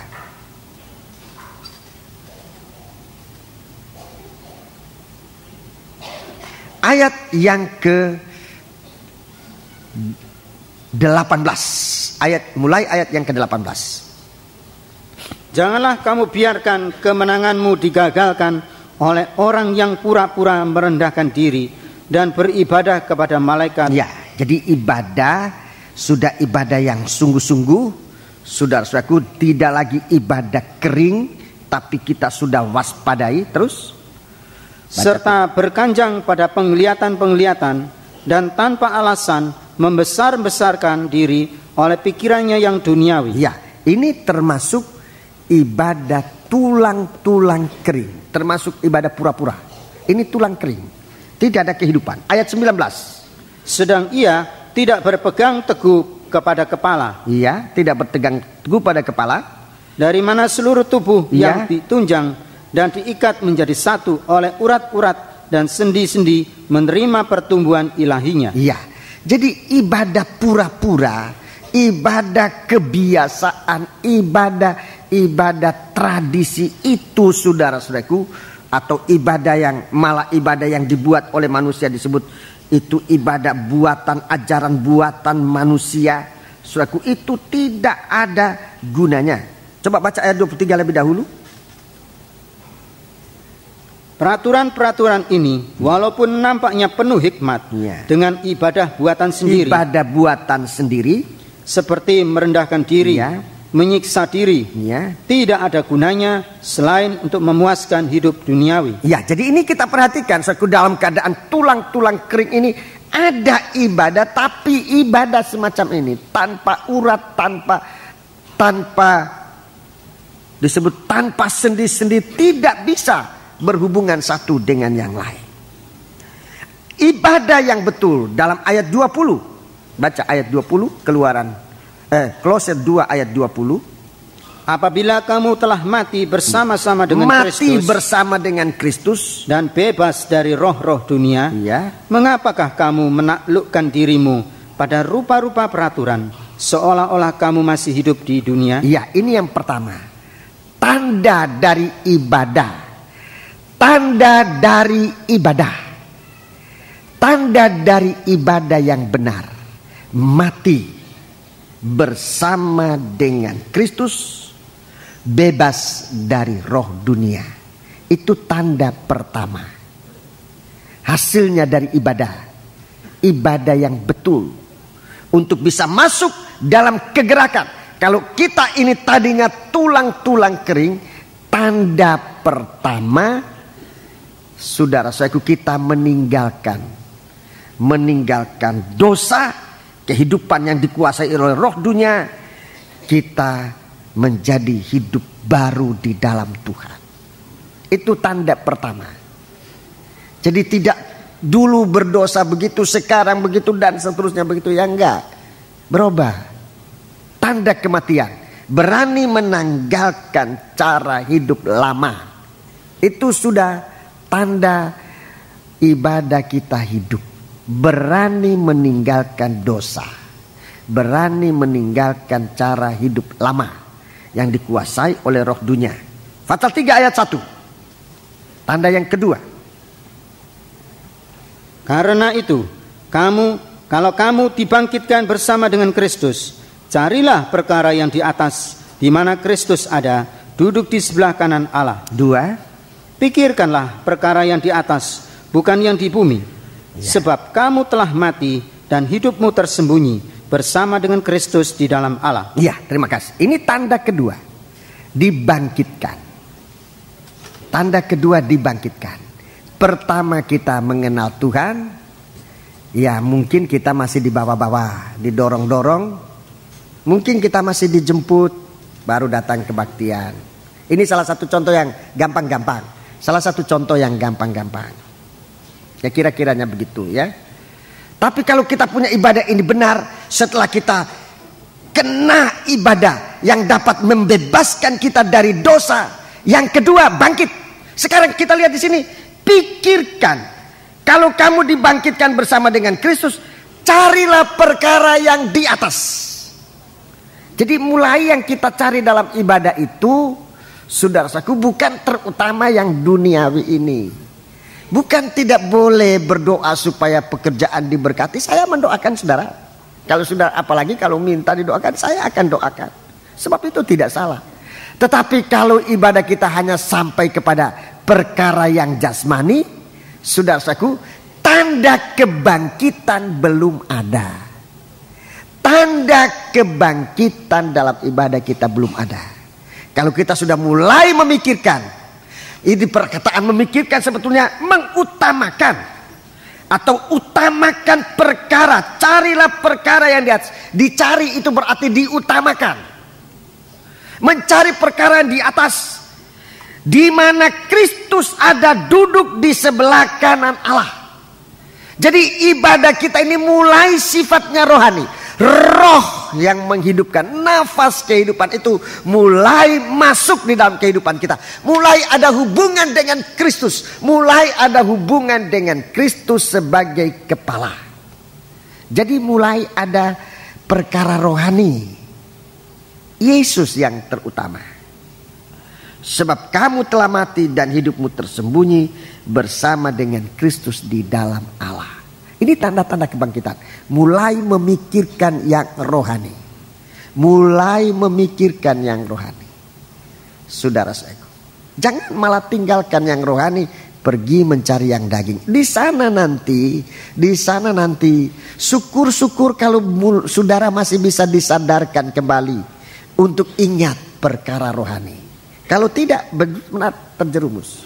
Ayat yang ke-18. Mulai ayat yang ke-18. Janganlah kamu biarkan kemenanganmu digagalkan oleh orang yang pura-pura merendahkan diri dan beribadah kepada malaikat. Ya, jadi sudah ibadah yang sungguh-sungguh. Saudara-saudaraku, tidak lagi ibadah kering, tapi kita sudah waspadai terus. Serta berkanjang pada penglihatan-penglihatan dan tanpa alasan membesar-besarkan diri oleh pikirannya yang duniawi. Ya, ini termasuk ibadah tulang-tulang kering, termasuk ibadah pura-pura. Ini tulang kering, tidak ada kehidupan. Ayat 19. Sedang ia tidak berpegang teguh kepada kepala. Iya, tidak berpegang teguh pada kepala. Dari mana seluruh tubuh yang ditunjang dan diikat menjadi satu oleh urat-urat dan sendi-sendi menerima pertumbuhan ilahinya. Iya. Jadi ibadah pura-pura, ibadah kebiasaan, ibadah tradisi itu, saudara-saudaraku, atau ibadah yang dibuat oleh manusia disebut itu ibadah buatan, ajaran buatan manusia. Saudaraku, itu tidak ada gunanya. Coba baca ayat 23 lebih dahulu. Peraturan-peraturan ini walaupun nampaknya penuh hikmat, dengan ibadah buatan sendiri, seperti merendahkan diri, menyiksa diri, tidak ada gunanya selain untuk memuaskan hidup duniawi. Ya, jadi ini kita perhatikan, saudaraku, dalam keadaan tulang-tulang kering ini ada ibadah, tapi ibadah semacam ini tanpa urat, disebut tanpa sendi-sendi, tidak bisa berhubungan satu dengan yang lain. Ibadah yang betul dalam ayat 20. Baca ayat 20 Kolose 2 ayat 20. Apabila kamu telah mati bersama-sama dengan Kristus dan bebas dari roh-roh dunia, mengapakah kamu menaklukkan dirimu pada rupa-rupa peraturan seolah-olah kamu masih hidup di dunia? Ya, ini yang pertama. Tanda dari ibadah. Tanda dari ibadah. Tanda dari ibadah yang benar. Mati bersama dengan Kristus, bebas dari roh dunia. Itu tanda pertama. Hasilnya dari ibadah. Ibadah yang betul. Untuk bisa masuk dalam kegerakan. Kalau kita ini tadinya tulang-tulang kering, tanda pertama, saudara-saudaraku, kita meninggalkan dosa, kehidupan yang dikuasai oleh roh dunia. Kita menjadi hidup baru di dalam Tuhan. Itu tanda pertama. Jadi tidak dulu berdosa begitu, sekarang begitu, dan seterusnya begitu. Ya enggak. Berubah. Tanda kematian. Berani menanggalkan cara hidup lama. Itu sudah tanda ibadah kita hidup. Berani meninggalkan dosa. Berani meninggalkan cara hidup lama yang dikuasai oleh roh dunia. Fatsal 3 ayat 1. Tanda yang kedua. Karena itu, kalau kamu dibangkitkan bersama dengan Kristus, carilah perkara yang di atas, di mana Kristus ada, duduk di sebelah kanan Allah. 2. Pikirkanlah perkara yang di atas, bukan yang di bumi. Sebab kamu telah mati dan hidupmu tersembunyi bersama dengan Kristus di dalam Allah. Ya, terima kasih. Ini tanda kedua. Dibangkitkan. Tanda kedua dibangkitkan. Pertama kita mengenal Tuhan. Ya, mungkin kita masih di bawah-bawah, didorong-dorong. Mungkin kita masih dijemput, baru datang kebaktian. Ini salah satu contoh yang gampang-gampang. Ya, kira-kiranya begitu ya. Tapi kalau kita punya ibadah ini benar, setelah kita kena ibadah yang dapat membebaskan kita dari dosa, yang kedua bangkit. Sekarang kita lihat di sini, pikirkan, kalau kamu dibangkitkan bersama dengan Kristus, carilah perkara yang di atas. Jadi mulai yang kita cari dalam ibadah itu, saudaraku, bukan terutama yang duniawi ini. Bukan tidak boleh berdoa supaya pekerjaan diberkati. Saya mendoakan saudara. Kalau saudara, apalagi kalau minta didoakan, saya akan doakan. Sebab itu tidak salah. Tetapi kalau ibadah kita hanya sampai kepada perkara yang jasmani, saudaraku, tanda kebangkitan belum ada. Tanda kebangkitan dalam ibadah kita belum ada. Kalau kita sudah mulai memikirkan, ini perkataan memikirkan sebetulnya mengutamakan atau utamakan perkara. Carilah perkara yang di atas. Dicari itu berarti diutamakan. Mencari perkara yang di atas, di mana Kristus ada duduk di sebelah kanan Allah. Jadi ibadah kita ini mulai sifatnya rohani. Roh yang menghidupkan, nafas kehidupan itu mulai masuk di dalam kehidupan kita. Mulai ada hubungan dengan Kristus. Mulai ada hubungan dengan Kristus sebagai kepala. Jadi mulai ada perkara rohani. Yesus yang terutama. Sebab kamu telah mati dan hidupmu tersembunyi bersama dengan Kristus di dalam Allah. Ini tanda-tanda kebangkitan. Mulai memikirkan yang rohani. Mulai memikirkan yang rohani. Saudara saudaraku, jangan malah tinggalkan yang rohani, pergi mencari yang daging. Di sana nanti, syukur-syukur kalau saudara masih bisa disadarkan kembali untuk ingat perkara rohani. Kalau tidak, benar terjerumus.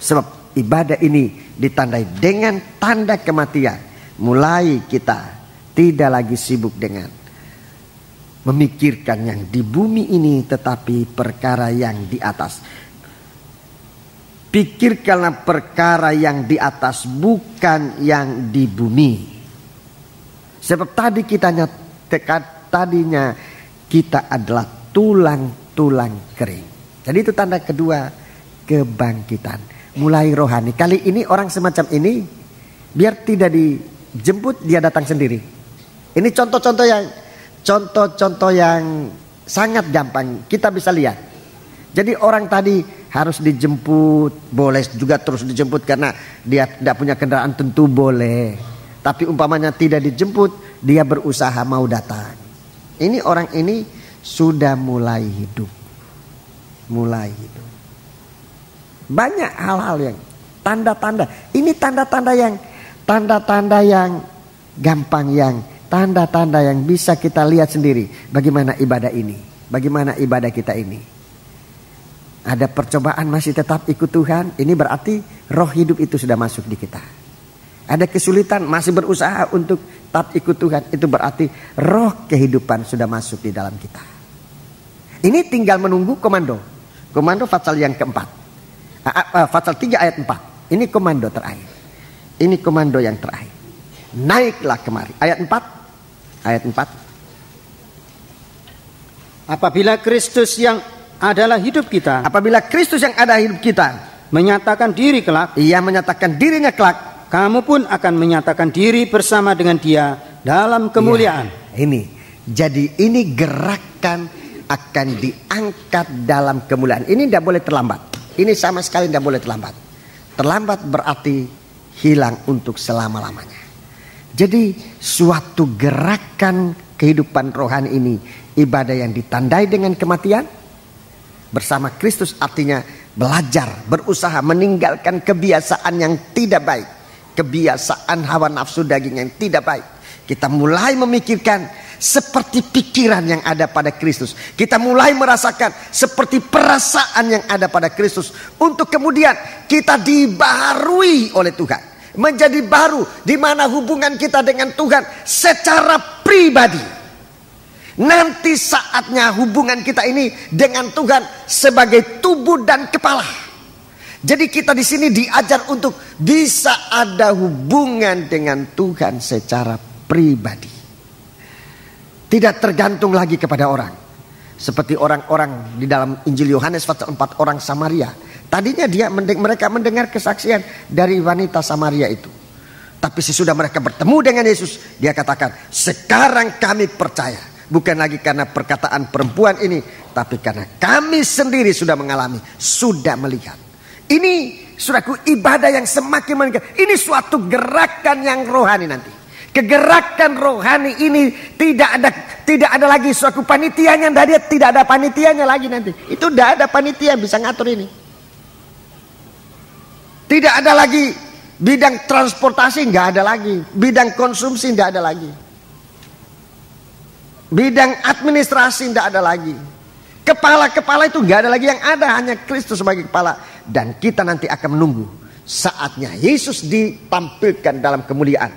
Sebab ibadah ini ditandai dengan tanda kematian. Mulai kita tidak lagi sibuk dengan memikirkan yang di bumi ini, tetapi perkara yang di atas. Pikirkanlah perkara yang di atas, bukan yang di bumi. Sebab tadinya kita adalah tulang-tulang kering. Jadi itu tanda kedua, kebangkitan. Mulai rohani. Kali ini orang semacam ini, biar tidak dijemput, dia datang sendiri. Ini contoh-contoh yang sangat gampang kita bisa lihat. Jadi orang tadi harus dijemput, boleh juga terus dijemput karena dia tidak punya kendaraan, tentu boleh. Tapi umpamanya tidak dijemput, dia berusaha mau datang. Ini orang ini sudah mulai hidup. Banyak hal-hal yang tanda-tanda. Ini tanda-tanda yang gampang, yang tanda-tanda yang bisa kita lihat sendiri. Bagaimana ibadah ini? Bagaimana ibadah kita ini? Ada percobaan masih tetap ikut Tuhan, ini berarti roh hidup itu sudah masuk di kita. Ada kesulitan masih berusaha untuk tetap ikut Tuhan, itu berarti roh kehidupan sudah masuk di dalam kita. Ini tinggal menunggu komando pasal yang keempat. Pasal 3 ayat 4. Ini komando terakhir. Ini komando yang terakhir. Naiklah kemari. Ayat 4. Apabila Kristus yang adalah hidup kita, menyatakan diri kelak, ia menyatakan dirinya kelak, kamu pun akan menyatakan diri bersama dengan dia dalam kemuliaan. Ya, jadi ini gerakan akan diangkat dalam kemuliaan. Ini tidak boleh terlambat. Ini sama sekali tidak boleh terlambat. Terlambat berarti hilang untuk selama-lamanya. Jadi suatu gerakan kehidupan rohani ini, ibadah yang ditandai dengan kematian bersama Kristus, artinya belajar, berusaha meninggalkan kebiasaan yang tidak baik, kebiasaan hawa nafsu daging yang tidak baik. Kita mulai memikirkan seperti pikiran yang ada pada Kristus. Kita mulai merasakan seperti perasaan yang ada pada Kristus, untuk kemudian kita dibaharui oleh Tuhan, menjadi baru, di mana hubungan kita dengan Tuhan secara pribadi. Nanti saatnya hubungan kita ini dengan Tuhan sebagai tubuh dan kepala. Jadi kita di sini diajar untuk bisa ada hubungan dengan Tuhan secara pribadi. Tidak tergantung lagi kepada orang. Seperti orang-orang di dalam Injil Yohanes pasal 4, orang Samaria. Tadinya mereka mendengar kesaksian dari wanita Samaria itu. Tapi sesudah mereka bertemu dengan Yesus, dia katakan, sekarang kami percaya. Bukan lagi karena perkataan perempuan ini, tapi karena kami sendiri sudah mengalami, sudah melihat. Ini saudaraku, ibadah yang semakin meningkat. Ini suatu gerakan yang rohani nanti. Kegerakan rohani ini tidak ada lagi suatu panitianya. Tidak ada panitianya lagi nanti. Itu tidak ada panitia yang bisa ngatur ini. Tidak ada lagi bidang transportasi, nggak ada lagi. Bidang konsumsi nggak ada lagi. Bidang administrasi tidak ada lagi. Kepala-kepala itu nggak ada lagi, yang ada hanya Kristus sebagai kepala. Dan kita nanti akan menunggu saatnya Yesus ditampilkan dalam kemuliaan.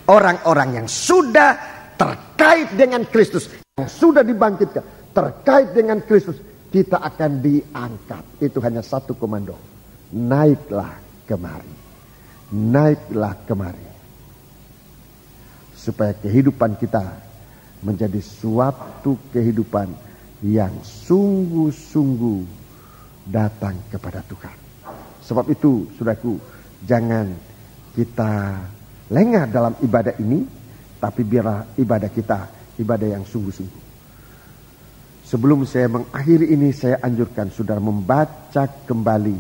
Orang-orang yang sudah terkait dengan Kristus, yang sudah dibangkitkan, terkait dengan Kristus, kita akan diangkat. Itu hanya satu komando. Naiklah kemari. Naiklah kemari. Supaya kehidupan kita menjadi suatu kehidupan yang sungguh-sungguh datang kepada Tuhan. Sebab itu, saudaraku, jangan kita lengah dalam ibadah ini, tapi biarlah ibadah kita ibadah yang sungguh-sungguh. Sebelum saya mengakhiri ini, saya anjurkan saudara membaca kembali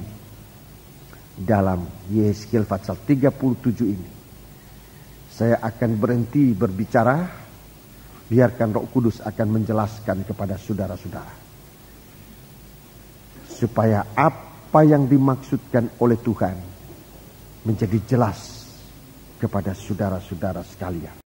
dalam Yesaya pasal 37 ini. Saya akan berhenti berbicara. Biarkan Roh Kudus akan menjelaskan kepada saudara-saudara. Supaya apa yang dimaksudkan oleh Tuhan menjadi jelas kepada saudara-saudara sekalian.